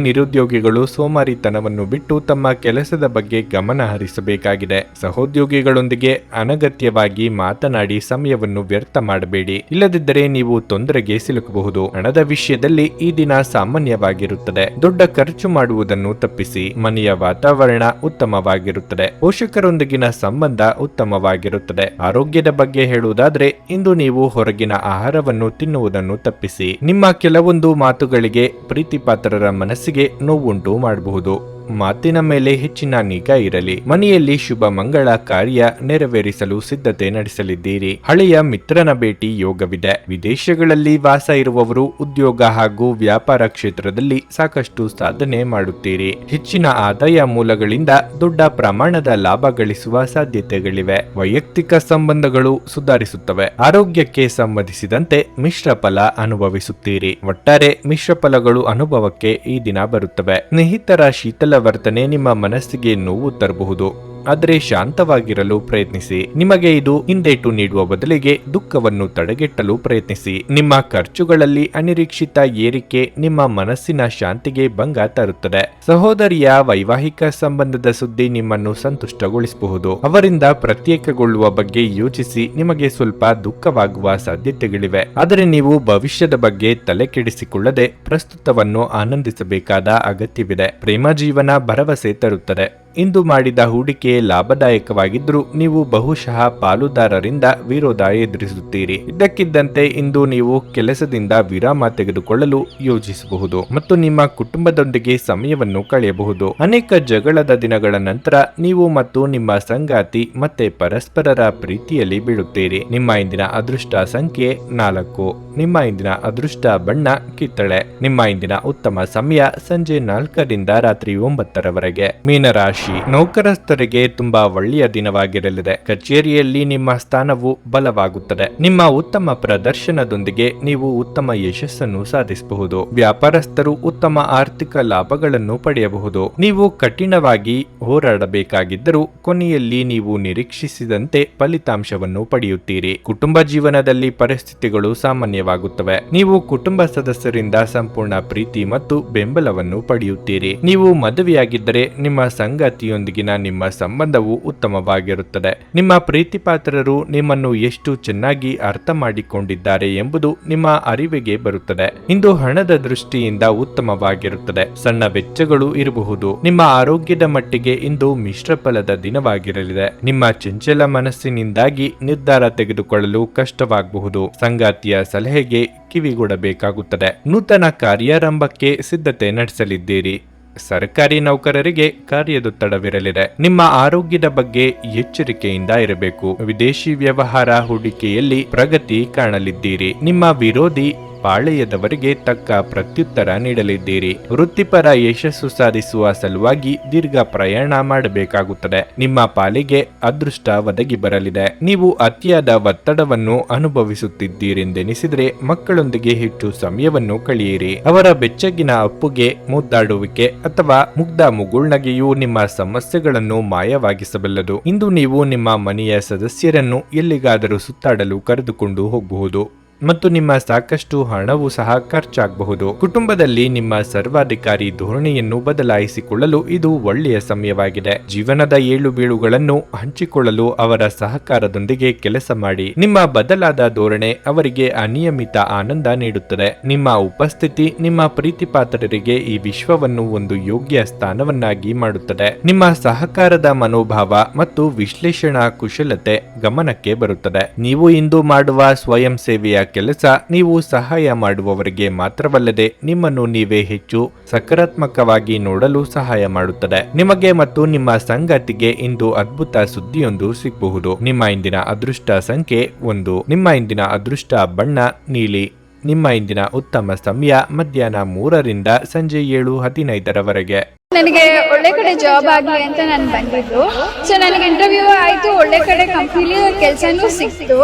ನಿರುದ್ಯೋಗಿಗಳು ಸೋಮಾರಿತನವನ್ನು ಬಿಟ್ಟು ತಮ್ಮ ಕೆಲಸದ ಬಗ್ಗೆ ಗಮನ ಹರಿಸಬೇಕಾಗಿದೆ. ಸಹೋದ್ಯೋಗಿಗಳೊಂದಿಗೆ ಅನಗತ್ಯವಾಗಿ ಮಾತನಾಡಿ ಸಮಯವನ್ನು ವ್ಯರ್ಥ ಮಾಡಬೇಡಿ, ಇಲ್ಲದಿದ್ದರೆ ನೀವು ತೊಂದರೆಗೆ ಸಿಲುಕಬಹುದು. ಹಣದ ವಿಷಯದಲ್ಲಿ ಈ ದಿನ ಸಾಮಾನ್ಯವಾಗಿರುತ್ತದೆ. ದೊಡ್ಡ ಖರ್ಚು ಮಾಡುವುದನ್ನು ತಪ್ಪಿಸಿ. ಮನೆಯ ವಾತಾವರಣ ಉತ್ತಮವಾಗಿರುತ್ತದೆ. ಪೋಷಕರೊಂದಿಗಿನ ಸಂಬಂಧ ಉತ್ತಮವಾಗಿರುತ್ತದೆ. ಆರೋಗ್ಯದ ಬಗ್ಗೆ ಹೇಳುವುದಾದ್ರೆ ಇಂದು ನೀವು ಹೊರಗಿನ ಆಹಾರವನ್ನು ತಿನ್ನುವುದನ್ನು ತಪ್ಪಿಸಿ. ನಿಮ್ಮ ಕೆಲವೊಂದು ಮಾತುಗಳಿಗೆ ಪ್ರೀತಿಪಾತ್ರರ ಮನಸ್ಸಿಗೆ ನೋವುಂಟು ಮಾಡಬಹುದು. ಮಾತಿನ ಮೇಲೆ ಹೆಚ್ಚಿನ ನಿಗಾ ಇರಲಿ. ಮನೆಯಲ್ಲಿ ಶುಭ ಮಂಗಳ ಕಾರ್ಯ ನೆರವೇರಿಸಲು ಸಿದ್ಧತೆ ನಡೆಸಲಿದ್ದೀರಿ. ಹಳೆಯ ಮಿತ್ರನ ಭೇಟಿ ಯೋಗವಿದೆ. ವಿದೇಶಗಳಲ್ಲಿ ವಾಸ ಇರುವವರು ಉದ್ಯೋಗ ಹಾಗೂ ವ್ಯಾಪಾರ ಕ್ಷೇತ್ರದಲ್ಲಿ ಸಾಕಷ್ಟು ಸಾಧನೆ ಮಾಡುತ್ತೀರಿ. ಹೆಚ್ಚಿನ ಆದಾಯ ಮೂಲಗಳಿಂದ ದೊಡ್ಡ ಪ್ರಮಾಣದ ಲಾಭ ಗಳಿಸುವ ಸಾಧ್ಯತೆಗಳಿವೆ. ವೈಯಕ್ತಿಕ ಸಂಬಂಧಗಳು ಸುಧಾರಿಸುತ್ತವೆ. ಆರೋಗ್ಯಕ್ಕೆ ಸಂಬಂಧಿಸಿದಂತೆ ಮಿಶ್ರ ಫಲ ಅನುಭವಿಸುತ್ತೀರಿ. ಒಟ್ಟಾರೆ ಮಿಶ್ರ ಫಲಗಳು ಅನುಭವಕ್ಕೆ ಈ ದಿನ ಬರುತ್ತವೆ. ಸ್ನೇಹಿತರ ಶೀತಲ ವರ್ತನೆ ನಿಮ್ಮ ಮನಸ್ಸಿಗೆ ನೋವು ತರಬಹುದು, ಆದರೆ ಶಾಂತವಾಗಿರಲು ಪ್ರಯತ್ನಿಸಿ. ನಿಮಗೆ ಇದು ಹಿಂದೇಟು ನೀಡುವ ಬದಲಿಗೆ ದುಃಖವನ್ನು ತಡೆಗಟ್ಟಲು ಪ್ರಯತ್ನಿಸಿ. ನಿಮ್ಮ ಖರ್ಚುಗಳಲ್ಲಿ ಅನಿರೀಕ್ಷಿತ ಏರಿಕೆ ನಿಮ್ಮ ಮನಸ್ಸಿನ ಶಾಂತಿಗೆ ಭಂಗ ತರುತ್ತದೆ. ಸಹೋದರಿಯ ವೈವಾಹಿಕ ಸಂಬಂಧದ ಸುದ್ದಿ ನಿಮ್ಮನ್ನು ಸಂತುಷ್ಟಗೊಳಿಸಬಹುದು. ಅವರಿಂದ ಪ್ರತ್ಯೇಕಗೊಳ್ಳುವ ಬಗ್ಗೆ ಯೋಚಿಸಿ ನಿಮಗೆ ಸ್ವಲ್ಪ ದುಃಖವಾಗುವ ಸಾಧ್ಯತೆಗಳಿವೆ. ಆದರೆ ನೀವು ಭವಿಷ್ಯದ ಬಗ್ಗೆ ತಲೆ ಕೆಡಿಸಿಕೊಳ್ಳದೆ ಪ್ರಸ್ತುತವನ್ನು ಆನಂದಿಸಬೇಕಾದ ಅಗತ್ಯವಿದೆ. ಪ್ರೇಮ ಜೀವನ ಭರವಸೆ ತರುತ್ತದೆ. ಇಂದು ಮಾಡಿದ ಹೂಡಿಕೆ ಲಾಭದಾಯಕವಾಗಿದ್ದರೂ ನೀವು ಬಹುಶಃ ಪಾಲುದಾರರಿಂದ ವಿರೋಧ ಎದುರಿಸುತ್ತೀರಿ. ಇದ್ದಕ್ಕಿದ್ದಂತೆ ಇಂದು ನೀವು ಕೆಲಸದಿಂದ ವಿರಾಮ ತೆಗೆದುಕೊಳ್ಳಲು ಯೋಜಿಸಬಹುದು ಮತ್ತು ನಿಮ್ಮ ಕುಟುಂಬದೊಂದಿಗೆ ಸಮಯವನ್ನು ಕಳೆಯಬಹುದು. ಅನೇಕ ಜಗಳದ ದಿನಗಳ ನಂತರ ನೀವು ಮತ್ತು ನಿಮ್ಮ ಸಂಗಾತಿ ಮತ್ತೆ ಪರಸ್ಪರರ ಪ್ರೀತಿಯಲ್ಲಿ ಬೀಳುತ್ತೀರಿ. ನಿಮ್ಮ ಇಂದಿನ ಅದೃಷ್ಟ ಸಂಖ್ಯೆ 4. ನಿಮ್ಮ ಇಂದಿನ ಅದೃಷ್ಟ ಬಣ್ಣ ಕಿತ್ತಳೆ. ನಿಮ್ಮ ಇಂದಿನ ಉತ್ತಮ ಸಮಯ ಸಂಜೆ 4ರಿಂದ ರಾತ್ರಿ 9ರವರೆಗೆ. ಮೀನರಾಶಿ, ನೌಕರಸ್ಥರಿಗೆ ತುಂಬಾ ಒಳ್ಳೆಯ ದಿನವಾಗಿರಲಿದೆ. ಕಚೇರಿಯಲ್ಲಿ ನಿಮ್ಮ ಸ್ಥಾನವು ಬಲವಾಗುತ್ತದೆ. ನಿಮ್ಮ ಉತ್ತಮ ಪ್ರದರ್ಶನದೊಂದಿಗೆ ನೀವು ಉತ್ತಮ ಯಶಸ್ಸನ್ನು ಸಾಧಿಸಬಹುದು. ವ್ಯಾಪಾರಸ್ಥರು ಉತ್ತಮ ಆರ್ಥಿಕ ಲಾಭಗಳನ್ನು ಪಡೆಯಬಹುದು. ನೀವು ಕಠಿಣವಾಗಿ ಹೋರಾಡಬೇಕಾಗಿದ್ದರೂ ಕೊನೆಯಲ್ಲಿ ನೀವು ನಿರೀಕ್ಷಿಸಿದಂತೆ ಫಲಿತಾಂಶವನ್ನು ಪಡೆಯುತ್ತೀರಿ. ಕುಟುಂಬ ಜೀವನದಲ್ಲಿ ಪರಿಸ್ಥಿತಿಗಳು ಸಾಮಾನ್ಯವಾಗುತ್ತವೆ. ನೀವು ಕುಟುಂಬ ಸದಸ್ಯರಿಂದ ಸಂಪೂರ್ಣ ಪ್ರೀತಿ ಮತ್ತು ಬೆಂಬಲವನ್ನು ಪಡೆಯುತ್ತೀರಿ. ನೀವು ಮದುವೆಯಾಗಿದ್ದರೆ ನಿಮ್ಮ ಸಂಗಾತಿಯೊಂದಿಗಿನ ನಿಮ್ಮ ಸಂಬಂಧವು ಉತ್ತಮವಾಗಿರುತ್ತದೆ. ನಿಮ್ಮ ಪ್ರೀತಿಪಾತ್ರರು ನಿಮ್ಮನ್ನು ಎಷ್ಟು ಚೆನ್ನಾಗಿ ಅರ್ಥ ಮಾಡಿಕೊಂಡಿದ್ದಾರೆ ಎಂಬುದು ನಿಮ್ಮ ಅರಿವಿಗೆ ಬರುತ್ತದೆ. ಇಂದು ಹಣದ ದೃಷ್ಟಿಯಿಂದ ಉತ್ತಮವಾಗಿರುತ್ತದೆ. ಸಣ್ಣ ವೆಚ್ಚಗಳು ಇರಬಹುದು. ನಿಮ್ಮ ಆರೋಗ್ಯದ ಮಟ್ಟಿಗೆ ಇಂದು ಮಿಶ್ರ ಫಲದ ದಿನವಾಗಿರಲಿದೆ. ನಿಮ್ಮ ಚಂಚಲ ಮನಸ್ಸಿನಿಂದಾಗಿ ನಿರ್ಧಾರ ತೆಗೆದುಕೊಳ್ಳಲು ಕಷ್ಟವಾಗಬಹುದು. ಸಂಗಾತಿಯ ಸಲಹೆಗೆ ಕಿವಿಗೊಡಬೇಕಾಗುತ್ತದೆ. ನೂತನ ಕಾರ್ಯಾರಂಭಕ್ಕೆ ಸಿದ್ಧತೆ ನಡೆಸಲಿದ್ದೀರಿ. ಸರ್ಕಾರಿ ನೌಕರರಿಗೆ ಕಾರ್ಯದೊತ್ತಡವಿರಲಿದೆ. ನಿಮ್ಮ ಆರೋಗ್ಯದ ಬಗ್ಗೆ ಎಚ್ಚರಿಕೆಯಿಂದ ಇರಬೇಕು. ವಿದೇಶಿ ವ್ಯವಹಾರ ಹೂಡಿಕೆಯಲ್ಲಿ ಪ್ರಗತಿ ಕಾಣಲಿದ್ದೀರಿ. ನಿಮ್ಮ ವಿರೋಧಿ ಪಾಳೆಯದವರಿಗೆ ತಕ್ಕ ಪ್ರತ್ಯುತ್ತರ ನೀಡಲಿದ್ದೀರಿ. ವೃತ್ತಿಪರ ಯಶಸ್ಸು ಸಾಧಿಸುವ ಸಲುವಾಗಿ ದೀರ್ಘ ಪ್ರಯಾಣ ಮಾಡಬೇಕಾಗುತ್ತದೆ. ನಿಮ್ಮ ಪಾಲಿಗೆ ಅದೃಷ್ಟ ಒದಗಿ ಬರಲಿದೆ. ನೀವು ಅತಿಯಾದ ಒತ್ತಡವನ್ನು ಅನುಭವಿಸುತ್ತಿದ್ದೀರೆಂದೆನಿಸಿದರೆ ಮಕ್ಕಳೊಂದಿಗೆ ಹೆಚ್ಚು ಸಮಯವನ್ನು ಕಳೆಯಿರಿ. ಅವರ ಬೆಚ್ಚಗಿನ ಅಪ್ಪುಗೆ, ಮುದ್ದಾಡುವಿಕೆ ಅಥವಾ ಮುಗ್ಧ ಮುಗುಳ್ನಗೆಯೂ ನಿಮ್ಮ ಸಮಸ್ಯೆಗಳನ್ನು ಮಾಯವಾಗಿಸಬಲ್ಲದು. ಇಂದು ನೀವು ನಿಮ್ಮ ಮನೆಯ ಸದಸ್ಯರನ್ನು ಎಲ್ಲಿಗಾದರೂ ಸುತ್ತಾಡಲು ಕರೆದುಕೊಂಡು ಹೋಗಬಹುದು. ಮತ್ತು ನಿಮ್ಮ ಸಾಕಷ್ಟು ಹಣವೂ ಸಹ ಖರ್ಚಾಗಬಹುದು. ಕುಟುಂಬದಲ್ಲಿ ನಿಮ್ಮ ಸರ್ವಾಧಿಕಾರಿ ಧೋರಣೆಯನ್ನು ಬದಲಾಯಿಸಿಕೊಳ್ಳಲು ಇದು ಒಳ್ಳೆಯ ಸಮಯವಾಗಿದೆ. ಜೀವನದ ಏಳು ಬೀಳುಗಳನ್ನು ಹಂಚಿಕೊಳ್ಳಲು ಅವರ ಸಹಕಾರದೊಂದಿಗೆ ಕೆಲಸ ಮಾಡಿ. ನಿಮ್ಮ ಬದಲಾದ ಧೋರಣೆ ಅವರಿಗೆ ಅನಿಯಮಿತ ಆನಂದ ನೀಡುತ್ತದೆ. ನಿಮ್ಮ ಉಪಸ್ಥಿತಿ ನಿಮ್ಮ ಪ್ರೀತಿಪಾತ್ರರಿಗೆ ಈ ವಿಶ್ವವನ್ನು ಒಂದು ಯೋಗ್ಯ ಸ್ಥಾನವನ್ನಾಗಿ ಮಾಡುತ್ತದೆ. ನಿಮ್ಮ ಸಹಕಾರದ ಮನೋಭಾವ ಮತ್ತು ವಿಶ್ಲೇಷಣಾ ಕುಶಲತೆ ಗಮನಕ್ಕೆ ಬರುತ್ತದೆ. ನೀವು ಇಂದು ಮಾಡುವ ಸ್ವಯಂ ಸೇವೆಯ ಕೆಲಸ ನೀವು ಸಹಾಯ ಮಾಡುವವರಿಗೆ ಮಾತ್ರವಲ್ಲದೆ ನಿಮ್ಮನ್ನು ನೀವೇ ಹೆಚ್ಚು ಸಕಾರಾತ್ಮಕವಾಗಿ ನೋಡಲು ಸಹಾಯ ಮಾಡುತ್ತದೆ. ನಿಮಗೆ ಮತ್ತು ನಿಮ್ಮ ಸಂಗಾತಿಗೆ ಇಂದು ಅದ್ಭುತ ಸುದ್ದಿಯೊಂದು ಸಿಗಬಹುದು. ನಿಮ್ಮ ಇಂದಿನ ಅದೃಷ್ಟ ಸಂಖ್ಯೆ 1. ನಿಮ್ಮ ಇಂದಿನ ಅದೃಷ್ಟ ಬಣ್ಣ ನೀಲಿ. ನಿಮ್ಮ ಇಂದಿನ ಉತ್ತಮ ಸಮಯ ಮಧ್ಯಾಹ್ನ 3 ರಿಂದ ಸಂಜೆ 7:15 ನನಗೆ ಒಳ್ಳೆ ಕಡೆ ಜಾಬ್ ಆಗಲಿ ಅಂತ ನಾನು ಬಂದಿದ್ದು. ಸೊ ನನಗೆ ಇಂಟರ್ವ್ಯೂ ಆಯ್ತು, ಒಳ್ಳೆ ಕಡೆ ಕಂಪ್ನಿಲಿ ಕೆಲಸನೂ ಸಿಕ್ತು.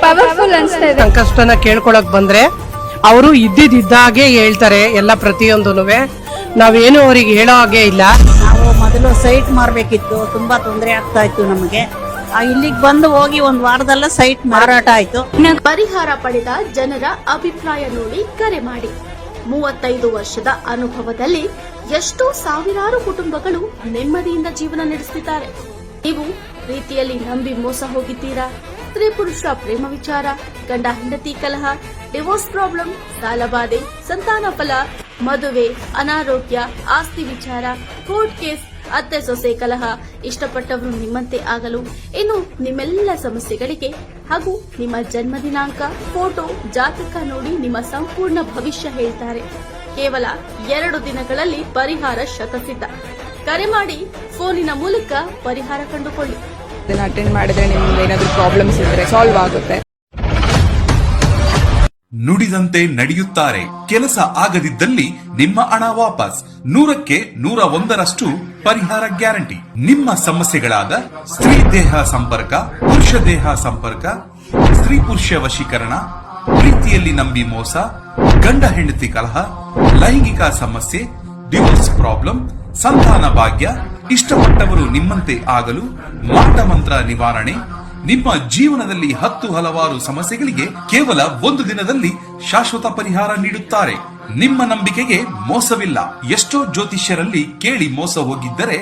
ಪವರ್ಫುಲ್ ಅನ್ಸ್ತಾ ಇದೆ. ಸಂಕಷ್ಟನ ಕೇಳ್ಕೊಳಕ್ ಬಂದ್ರೆ ಅವರು ಇದ್ದಿದ್ದಾಗೆ ಹೇಳ್ತಾರೆ ಎಲ್ಲ ಪ್ರತಿಯೊಂದೂನುವೆ. ನಾವೇನು ಅವ್ರಿಗೆ ಹೇಳೋ ಹಾಗೆ ಇಲ್ಲ. ನಾವು ಮೊದಲು ಸೈಟ್ ಮಾರ್ಬೇಕಿತ್ತು, ತುಂಬಾ ತೊಂದರೆ ಆಗ್ತಾ ಇತ್ತು ನಮಗೆ. ಇಲ್ಲಿಗೆ ಬಂದು ಹೋಗಿ ಒಂದು ವಾರದಲ್ಲ ಸೈಟ್ ಮಾರಾಟ ಆಯ್ತು. ಪರಿಹಾರ ಪಡೆದ ಜನರ ಅಭಿಪ್ರಾಯ ನೋಡಿ ಕರೆ ಮಾಡಿ. 35 ವರ್ಷದ ಅನುಭವದಲ್ಲಿ ಎಷ್ಟೋ ಸಾವಿರಾರು ಕುಟುಂಬಗಳು ನೆಮ್ಮದಿಯಿಂದ ಜೀವನ ನಡೆಸುತ್ತಿದ್ದಾರೆ. ನೀವು ಪ್ರೀತಿಯಲ್ಲಿ ನಂಬಿ ಮೋಸ ಹೋಗಿದ್ದೀರಾ? ಸ್ತ್ರೀ ಪುರುಷ ಪ್ರೇಮ ವಿಚಾರ, ಗಂಡ ಹೆಂಡತಿ ಕಲಹ, ಡಿವೋರ್ಸ್ ಪ್ರಾಬ್ಲಮ್, ಸಾಲಬಾಧೆ, ಸಂತಾನ ಫಲ, ಮದುವೆ, ಅನಾರೋಗ್ಯ, ಆಸ್ತಿ ವಿಚಾರ, ಕೋರ್ಟ್ ಕೇಸ್, ಅತ್ತೆ ಸೊಸೆ ಕಲಹ, ಇಷ್ಟಪಟ್ಟವರು ನಿಮ್ಮಂತೆ ಆಗಲು, ಇನ್ನು ನಿಮ್ಮೆಲ್ಲ ಸಮಸ್ಯೆಗಳಿಗೆ ಹಾಗೂ ನಿಮ್ಮ ಜನ್ಮ ದಿನಾಂಕ, ಫೋಟೋ, ಜಾತಕ ನೋಡಿ ನಿಮ್ಮ ಸಂಪೂರ್ಣ ಭವಿಷ್ಯ ಹೇಳ್ತಾರೆ. ಕೇವಲ 2 ದಿನಗಳಲ್ಲಿ ಪರಿಹಾರ ಶತಸಿದ್ಧ. ಕರೆ ಮಾಡಿ ಫೋನಿನ ಮೂಲಕ ಪರಿಹಾರ ಕಂಡುಕೊಳ್ಳಿ. ಅಟೆಂಡ್ ಮಾಡಿದ್ರೆ ನಿಮ್ಗೆ ಏನಾದ್ರು ಪ್ರಾಬ್ಲಮ್ಸ್ ಇದ್ರೆ ಸಾಲ್ವ್ ಆಗುತ್ತೆ. ನುಡಿದಂತೆ ನಡೆಯುತ್ತಾರೆ. ಕೆಲಸ ಆಗದಿದ್ದಲ್ಲಿ ನಿಮ್ಮ ಹಣ ವಾಪಸ್. 100ಕ್ಕೆ 101ರಷ್ಟು ಪರಿಹಾರ ಗ್ಯಾರಂಟಿ. ನಿಮ್ಮ ಸಮಸ್ಯೆಗಳಾದ ಸ್ತ್ರೀ ದೇಹ ಸಂಪರ್ಕ, ಪುರುಷ ದೇಹ ಸಂಪರ್ಕ, ಸ್ತ್ರೀ ಪುರುಷ ವಶೀಕರಣ, ಪ್ರೀತಿಯಲ್ಲಿ ನಂಬಿ ಮೋಸ, ಗಂಡ ಹೆಂಡತಿ ಕಲಹ, ಲೈಂಗಿಕ ಸಮಸ್ಯೆ, ಡಿವೋರ್ಸ್ ಪ್ರಾಬ್ಲಮ್, ಸಂತಾನ ಭಾಗ್ಯ, ಇಷ್ಟಪಟ್ಟವರು ನಿಮ್ಮಂತೆ ಆಗಲು, ಮಾಟ ಮಂತ್ರ ನಿವಾರಣೆ, ನಿಮ್ಮ ಜೀವನದಲ್ಲಿ 10 ಹಲವಾರು ಸಮಸ್ಯೆಗಳಿಗೆ ಕೇವಲ 1 ದಿನದಲ್ಲಿ ಶಾಶ್ವತ ಪರಿಹಾರ ನೀಡುತ್ತಾರೆ. ನಿಮ್ಮ ನಂಬಿಕೆಗೆ ಮೋಸವಿಲ್ಲ. ಎಷ್ಟೋ ಜ್ಯೋತಿಷ್ಯರಲ್ಲಿ ಕೇಳಿ ಮೋಸ ಹೋಗಿದ್ದರೆ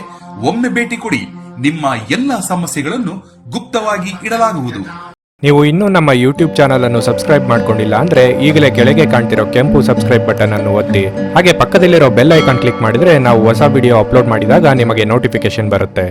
ಒಮ್ಮೆ ಭೇಟಿ ಕೊಡಿ. ನಿಮ್ಮ ಎಲ್ಲ ಸಮಸ್ಯೆಗಳನ್ನು ಗುಪ್ತವಾಗಿ ಇಡಲಾಗುವುದು. ನೀವು ಇನ್ನೂ ನಮ್ಮ ಯೂಟ್ಯೂಬ್ ಚಾನಲ್ ಅನ್ನು ಸಬ್ಸ್ಕ್ರೈಬ್ ಮಾಡ್ಕೊಂಡಿಲ್ಲ ಅಂದ್ರೆ ಈಗಲೇ ಕೆಳಗೆ ಕಾಣ್ತಿರೋ ಕೆಂಪು ಸಬ್ಸ್ಕ್ರೈಬ್ ಬಟನ್ ಅನ್ನು ಒತ್ತಿ. ಹಾಗೆ ಪಕ್ಕದಲ್ಲಿರೋ ಬೆಲ್ ಐಕಾನ್ ಕ್ಲಿಕ್ ಮಾಡಿದ್ರೆ ನಾವು ಹೊಸ ವಿಡಿಯೋ ಅಪ್ಲೋಡ್ ಮಾಡಿದಾಗ ನಿಮಗೆ ನೋಟಿಫಿಕೇಶನ್ ಬರುತ್ತೆ.